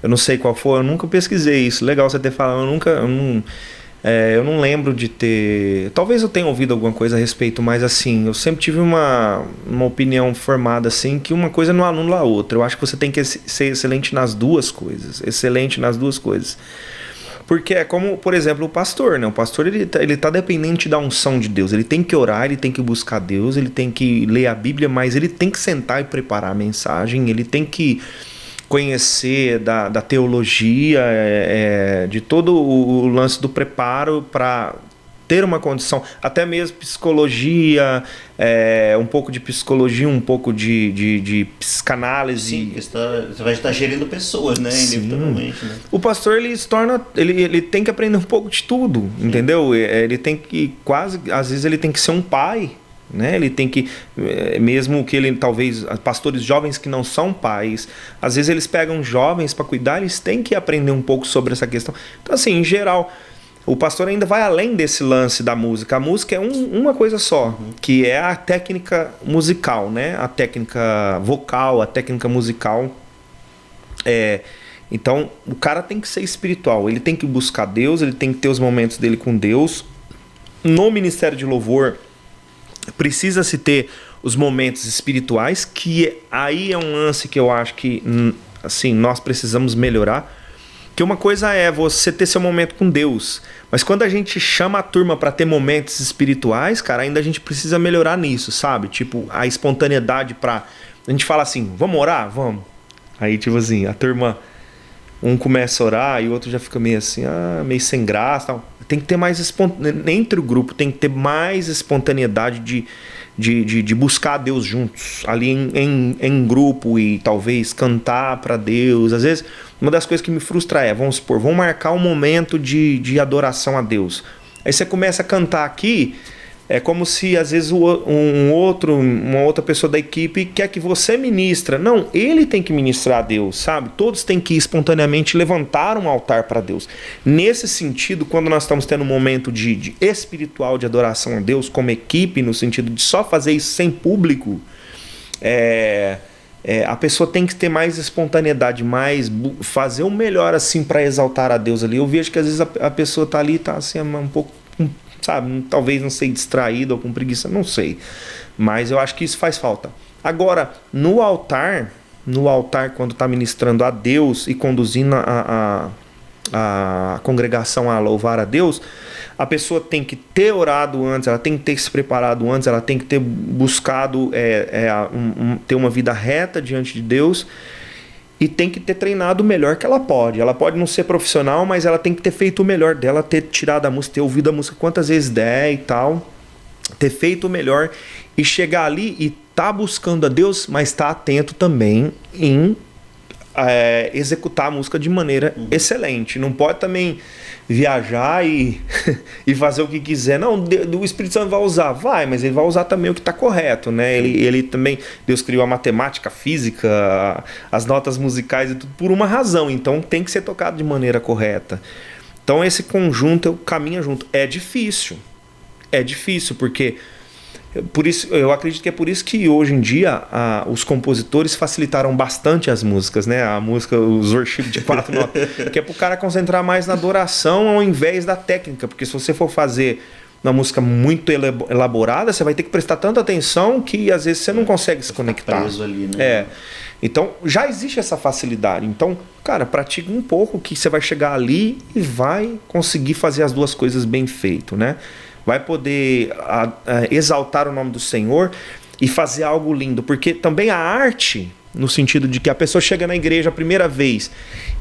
Eu não sei qual foi, eu nunca pesquisei isso. Legal você ter falado, eu não lembro de ter... Talvez eu tenha ouvido alguma coisa a respeito, mas assim, eu sempre tive uma opinião formada assim, que uma coisa não anula a outra. Eu acho que você tem que ser excelente nas duas coisas. Porque é como, por exemplo, o pastor, né? O pastor, ele tá dependente da unção de Deus. Ele tem que orar, ele tem que buscar Deus, ele tem que ler a Bíblia, mas ele tem que sentar e preparar a mensagem, ele tem que conhecer da teologia, de todo o lance do preparo para ter uma condição, até mesmo psicologia, um pouco de psicologia, um pouco de psicanálise. Sim, porque você vai estar gerindo pessoas, né? Inevitavelmente, né? O pastor, ele tem que aprender um pouco de tudo, entendeu? Ele tem que às vezes ele tem que ser um pai, né? Ele tem que, mesmo que ele talvez, pastores jovens que não são pais, às vezes eles pegam jovens para cuidar, eles têm que aprender um pouco sobre essa questão. Então assim, em geral, o pastor ainda vai além desse lance da música. A música é uma coisa só, que é a técnica musical, né? A técnica vocal, a técnica musical. Então, o cara tem que ser espiritual, ele tem que buscar Deus, ele tem que ter os momentos dele com Deus. No ministério de louvor, precisa-se ter os momentos espirituais, que aí é um lance que eu acho que assim, nós precisamos melhorar. Que uma coisa é você ter seu momento com Deus, mas quando a gente chama a turma para ter momentos espirituais, cara, ainda a gente precisa melhorar nisso, sabe? Tipo, a espontaneidade a gente fala assim, vamos orar? Vamos. Aí, tipo assim, a turma, um começa a orar e o outro já fica meio assim, meio sem graça, tal. Tem que ter mais entre o grupo, tem que ter mais espontaneidade de buscar a Deus juntos, ali em grupo, e talvez cantar para Deus. Às vezes, uma das coisas que me frustra vamos supor, vamos marcar um momento de adoração a Deus. Aí você começa a cantar aqui, é como se às vezes uma outra pessoa da equipe quer que você ministra. Não, ele tem que ministrar a Deus, sabe? Todos têm que espontaneamente levantar um altar para Deus. Nesse sentido, quando nós estamos tendo um momento de espiritual de adoração a Deus como equipe, no sentido de só fazer isso sem público, a pessoa tem que ter mais espontaneidade, fazer o melhor assim para exaltar a Deus ali. Eu vejo que às vezes a pessoa tá ali, tá assim, um pouco, sabe, talvez não sei, distraído ou com preguiça, não sei, mas eu acho que isso faz falta. Agora, no altar quando está ministrando a Deus e conduzindo a congregação a louvar a Deus, a pessoa tem que ter orado antes, ela tem que ter se preparado antes, ela tem que ter buscado ter uma vida reta diante de Deus, e tem que ter treinado o melhor que ela pode. Ela pode não ser profissional, mas ela tem que ter feito o melhor dela, ter tirado a música, ter ouvido a música quantas vezes der e tal, ter feito o melhor e chegar ali e tá buscando a Deus, mas tá atento também em executar a música de maneira excelente. Não pode também viajar e fazer o que quiser. Não, o Espírito Santo vai usar. Vai, mas ele vai usar também o que está correto, né? Ele também, Deus criou a matemática, a física, as notas musicais e tudo por uma razão. Então tem que ser tocado de maneira correta. Então esse conjunto caminha junto. É difícil, porque... Por isso, eu acredito que é por isso que hoje em dia os compositores facilitaram bastante as músicas, né? A música, os worship de 4 notas, que é para o cara concentrar mais na adoração ao invés da técnica, porque se você for fazer uma música muito elaborada, você vai ter que prestar tanta atenção que às vezes você não consegue se conectar. Preso ali, né? Então já existe essa facilidade. Então, cara, pratique um pouco que você vai chegar ali e vai conseguir fazer as duas coisas bem feito, né? Vai poder exaltar o nome do Senhor e fazer algo lindo. Porque também a arte, no sentido de que a pessoa chega na igreja a primeira vez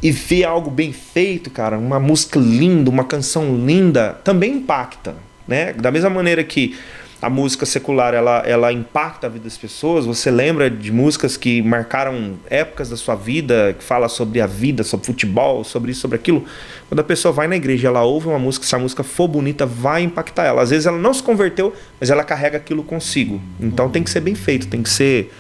e vê algo bem feito, cara, uma música linda, uma canção linda, também impacta, né? Da mesma maneira que a música secular ela impacta a vida das pessoas. Você lembra de músicas que marcaram épocas da sua vida, que fala sobre a vida, sobre futebol, sobre isso, sobre aquilo. Quando a pessoa vai na igreja, ela ouve uma música, se a música for bonita, vai impactar ela. Às vezes ela não se converteu, mas ela carrega aquilo consigo. Então tem que ser bem feito, tem que ser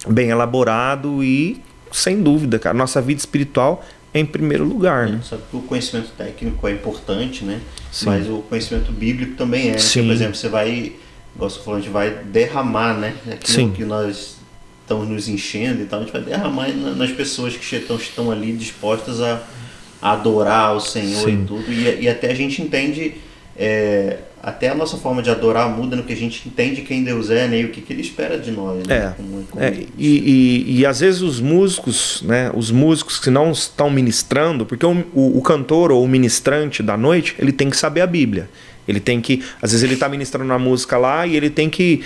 bem elaborado e, sem dúvida, cara, nossa vida espiritual em primeiro lugar, né? Sabe que o conhecimento técnico é importante, né? Sim. Mas o conhecimento bíblico também é. Né? Sim. Por exemplo, você vai, igual você falou, a gente vai derramar, né? Aquilo Sim. que nós estamos nos enchendo e tal, a gente vai derramar nas pessoas que estão ali dispostas a adorar o Senhor. Sim. E tudo. E até a gente entende, até a nossa forma de adorar muda no que a gente entende quem Deus é, né? E o que Ele espera de nós. Né? E às vezes os músicos, né? Os músicos que não estão ministrando, porque o cantor ou o ministrante da noite, ele tem que saber a Bíblia. Ele tem que, às vezes ele está ministrando uma música lá e ele tem que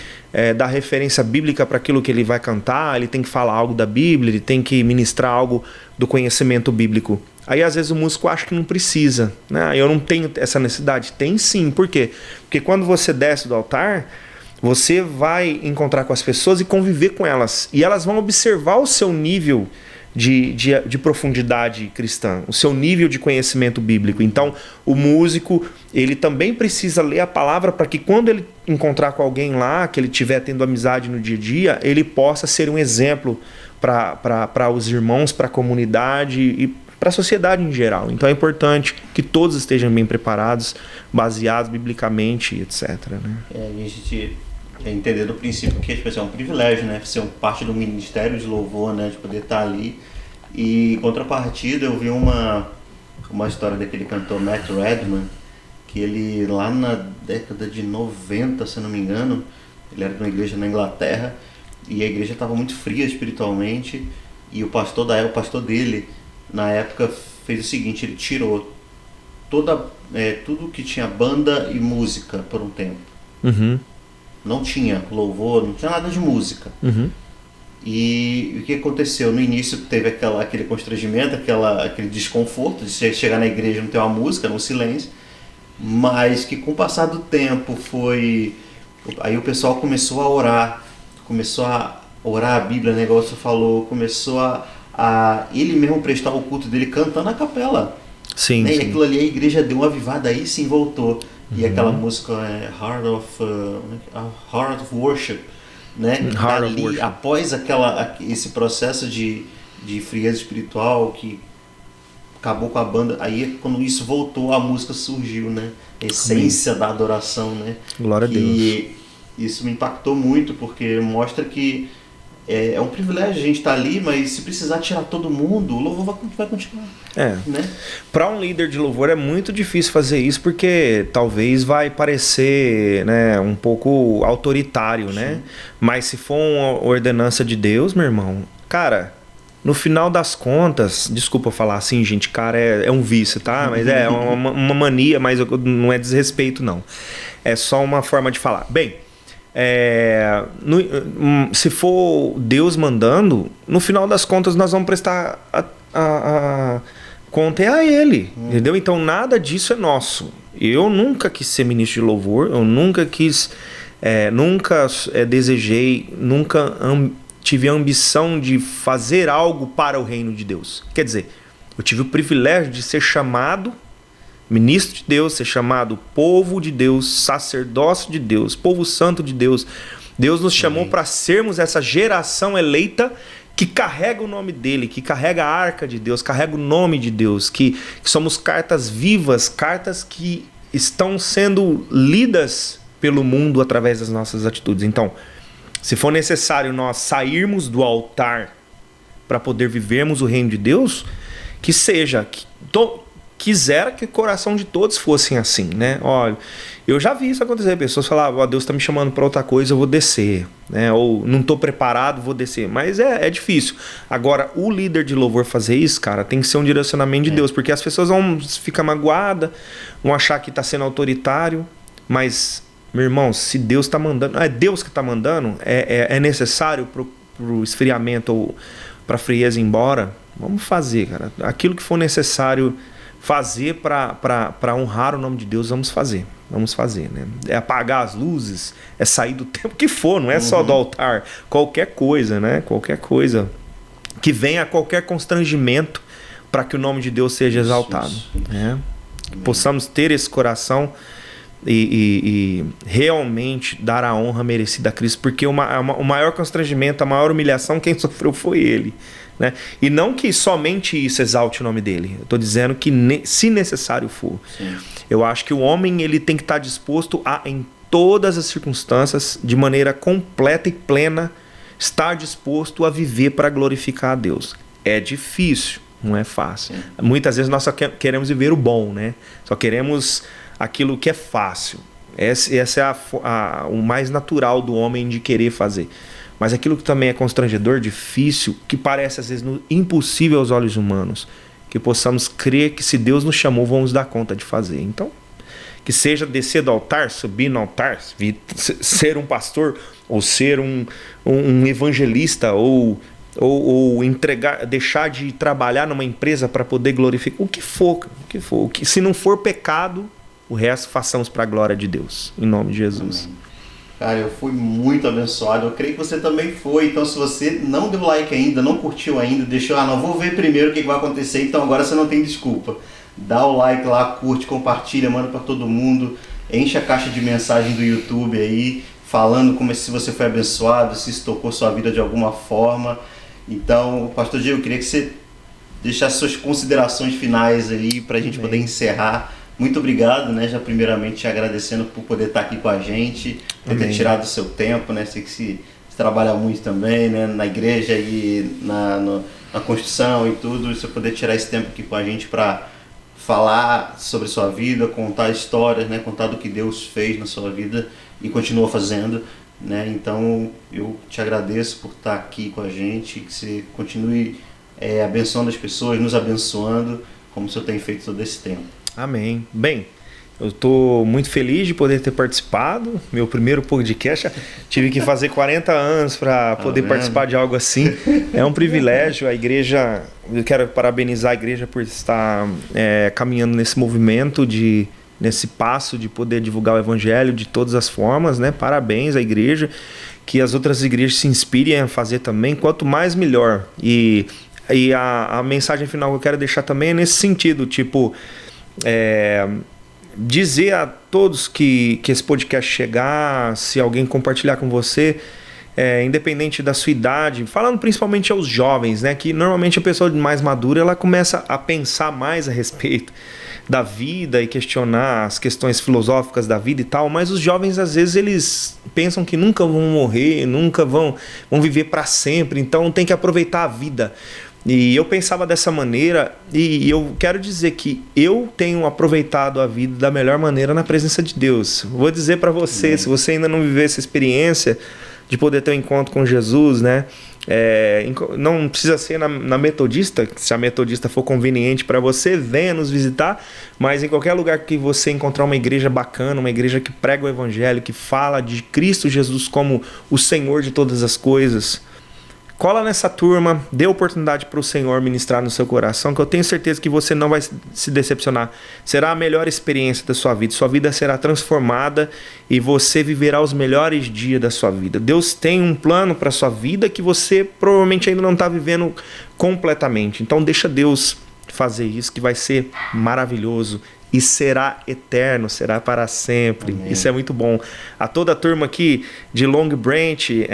dar referência bíblica para aquilo que ele vai cantar, ele tem que falar algo da Bíblia, ele tem que ministrar algo do conhecimento bíblico. Aí às vezes o músico acha que não precisa, né? Eu não tenho essa necessidade. Tem sim, por quê? Porque quando você desce do altar, você vai encontrar com as pessoas e conviver com elas. E elas vão observar o seu nível de profundidade cristã, o seu nível de conhecimento bíblico. Então, o músico, ele também precisa ler a palavra para que quando ele encontrar com alguém lá, que ele estiver tendo amizade no dia a dia, ele possa ser um exemplo para os irmãos, para a comunidade e para a sociedade em geral. Então é importante que todos estejam bem preparados, baseados biblicamente, etc. Né? A gente entender do princípio que é um privilégio, né? Ser parte do ministério de louvor, né? De poder estar ali. E em contrapartida, eu vi uma história daquele cantor Matt Redman, que ele lá na década de 90, se não me engano, ele era de uma igreja na Inglaterra e a igreja estava muito fria espiritualmente e o pastor dele na época fez o seguinte: ele tirou tudo que tinha banda e música por um tempo. Uhum. Não tinha louvor, não tinha nada de música. Uhum. E o que aconteceu? No início teve aquele constrangimento, aquele desconforto de chegar na igreja e não ter uma música, era um silêncio, mas que com o passar do tempo aí o pessoal começou a orar a Bíblia, o negócio falou, começou a ele mesmo prestar o culto dele cantando a capela. Sim, né? sim. E aquilo ali, a igreja deu uma avivada, aí sim voltou. E aquela música Heart of Worship, né? Heart of Ali, Worship. após esse processo de frieza espiritual que acabou com a banda, aí quando isso voltou, a música surgiu, né? A essência da adoração, né? Glória a Deus. E isso me impactou muito, porque mostra que é um privilégio a gente estar ali, mas se precisar tirar todo mundo, o louvor vai continuar. Né? Para um líder de louvor é muito difícil fazer isso, porque talvez vai parecer, né, um pouco autoritário, né? Mas se for uma ordenança de Deus, meu irmão, cara, no final das contas, desculpa falar assim, gente, cara, é um vício, tá? Mas é uma mania, mas não é desrespeito, não. É só uma forma de falar. Bem, se for Deus mandando, no final das contas nós vamos prestar a conta a Ele, entendeu? Então nada disso é nosso. Eu nunca quis ser ministro de louvor, eu nunca quis, desejei, nunca tive a ambição de fazer algo para o reino de Deus. Quer dizer, eu tive o privilégio de ser chamado ministro de Deus, ser chamado povo de Deus, sacerdócio de Deus, povo santo de Deus. Deus nos chamou para sermos essa geração eleita que carrega o nome dele, que carrega a arca de Deus, carrega o nome de Deus, que somos cartas vivas, cartas que estão sendo lidas pelo mundo através das nossas atitudes. Então, se for necessário nós sairmos do altar para poder vivermos o reino de Deus, que seja, quisera que o coração de todos fossem assim, né? Olha, eu já vi isso acontecer, pessoas falavam, Deus está me chamando para outra coisa, eu vou descer, né? Ou não estou preparado, vou descer. Mas é difícil. Agora, o líder de louvor fazer isso, cara, tem que ser um direcionamento de Deus, porque as pessoas vão ficar magoadas, vão achar que está sendo autoritário, mas, meu irmão, se Deus está mandando, é Deus que está mandando, é necessário para o esfriamento ou para a frieza ir embora, vamos fazer, cara. Aquilo que for necessário fazer para honrar o nome de Deus, vamos fazer, né? É apagar as luzes, é sair do tempo que for, não é só do altar, qualquer coisa, né? Qualquer coisa que venha, qualquer constrangimento para que o nome de Deus seja exaltado, né? Que possamos ter esse coração e realmente dar a honra merecida a Cristo, porque o maior constrangimento, a maior humilhação, quem sofreu foi ele, né? E não que somente isso exalte o nome dele, eu estou dizendo que se necessário for. Sim. Eu acho que o homem ele tem que estar disposto a, em todas as circunstâncias, de maneira completa e plena, estar disposto a viver para glorificar a Deus. É difícil, não é fácil. Sim. Muitas vezes nós só queremos viver o bom, né? Só queremos aquilo que é fácil. Esse é o mais natural do homem de querer fazer. Mas aquilo que também é constrangedor, difícil, que parece às vezes impossível aos olhos humanos, que possamos crer que se Deus nos chamou, vamos dar conta de fazer. Então, que seja descer do altar, subir no altar, ser um pastor, ou ser um evangelista, ou deixar de trabalhar numa empresa para poder glorificar, o que for, se não for pecado, o resto façamos para a glória de Deus, em nome de Jesus. Amém. Cara, eu fui muito abençoado, eu creio que você também foi. Então se você não deu like ainda, não curtiu ainda, deixou, não vou ver primeiro o que vai acontecer, então agora você não tem desculpa. Dá o like lá, curte, compartilha, manda para todo mundo, enche a caixa de mensagem do YouTube aí, falando como se você foi abençoado, se isso tocou sua vida de alguma forma. Então, Pastor Diego, eu queria que você deixasse suas considerações finais aí para a gente poder encerrar. Muito obrigado, né? Já primeiramente te agradecendo por poder estar aqui com a gente, por ter tirado o seu tempo, né? Sei que você trabalha muito também, né? Na igreja e na construção e tudo, você poder tirar esse tempo aqui com a gente para falar sobre sua vida, contar histórias, né? Contar do que Deus fez na sua vida e continua fazendo, né? Então eu te agradeço por estar aqui com a gente, que você continue abençoando as pessoas, nos abençoando, como o Senhor tem feito todo esse tempo. Amém. Bem, eu estou muito feliz de poder ter participado. Meu primeiro podcast, tive que fazer 40 anos para poder participar de algo assim. É um privilégio. A igreja, eu quero parabenizar a igreja por estar caminhando nesse movimento, nesse passo de poder divulgar o evangelho de todas as formas, né? Parabéns à igreja, que as outras igrejas se inspirem a fazer também, quanto mais melhor. E a mensagem final que eu quero deixar também é nesse sentido, tipo, dizer a todos que esse podcast chegar, se alguém compartilhar com você, independente da sua idade, falando principalmente aos jovens, né, que normalmente a pessoa mais madura ela começa a pensar mais a respeito da vida e questionar as questões filosóficas da vida e tal, mas os jovens às vezes eles pensam que nunca vão morrer, nunca vão viver para sempre, então tem que aproveitar a vida. E eu pensava dessa maneira, e eu quero dizer que eu tenho aproveitado a vida da melhor maneira na presença de Deus. Vou dizer para você, se você ainda não viveu essa experiência de poder ter um encontro com Jesus, né? Não precisa ser na Metodista, se a Metodista for conveniente para você, venha nos visitar, mas em qualquer lugar que você encontrar uma igreja bacana, uma igreja que prega o evangelho, que fala de Cristo Jesus como o Senhor de todas as coisas, cola nessa turma, dê oportunidade para o Senhor ministrar no seu coração, que eu tenho certeza que você não vai se decepcionar. Será a melhor experiência da sua vida. Sua vida será transformada e você viverá os melhores dias da sua vida. Deus tem um plano para a sua vida que você provavelmente ainda não está vivendo completamente. Então deixa Deus fazer isso, que vai ser maravilhoso. E será eterno, será para sempre. Amém. Isso é muito bom. A toda a turma aqui de Long Branch,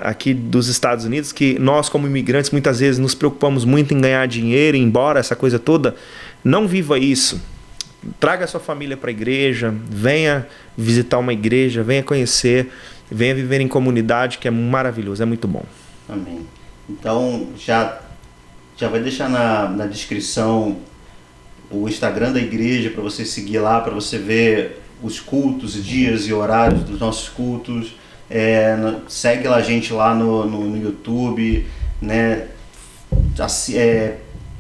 aqui dos Estados Unidos, que nós como imigrantes muitas vezes nos preocupamos muito em ganhar dinheiro, embora essa coisa toda, não viva isso. Traga a sua família para a igreja, venha visitar uma igreja, venha conhecer, venha viver em comunidade, que é maravilhoso, é muito bom. Amém. Então já vai deixar na descrição o Instagram da igreja para você seguir lá, para você ver os cultos, dias e horários dos nossos cultos. Segue a gente lá no YouTube, né?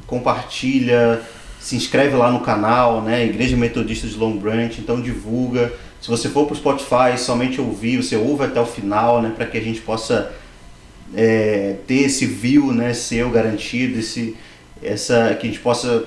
Compartilha, se inscreve lá no canal, né? Igreja Metodista de Long Branch, então divulga. Se você for para o Spotify, somente ouvir, você ouve até o final, né? Para que a gente possa ter esse view, né? Seu garantido, que a gente possa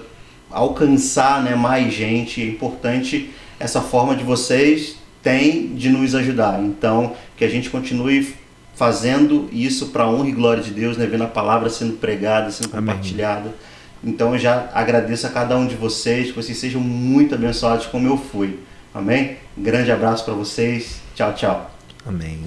alcançar, né, mais gente. É importante essa forma de vocês têm de nos ajudar. Então, que a gente continue fazendo isso para a honra e glória de Deus, né, vendo a palavra sendo pregada, sendo compartilhada. Então, eu já agradeço a cada um de vocês, que vocês sejam muito abençoados como eu fui. Amém? Grande abraço para vocês. Tchau, tchau. Amém.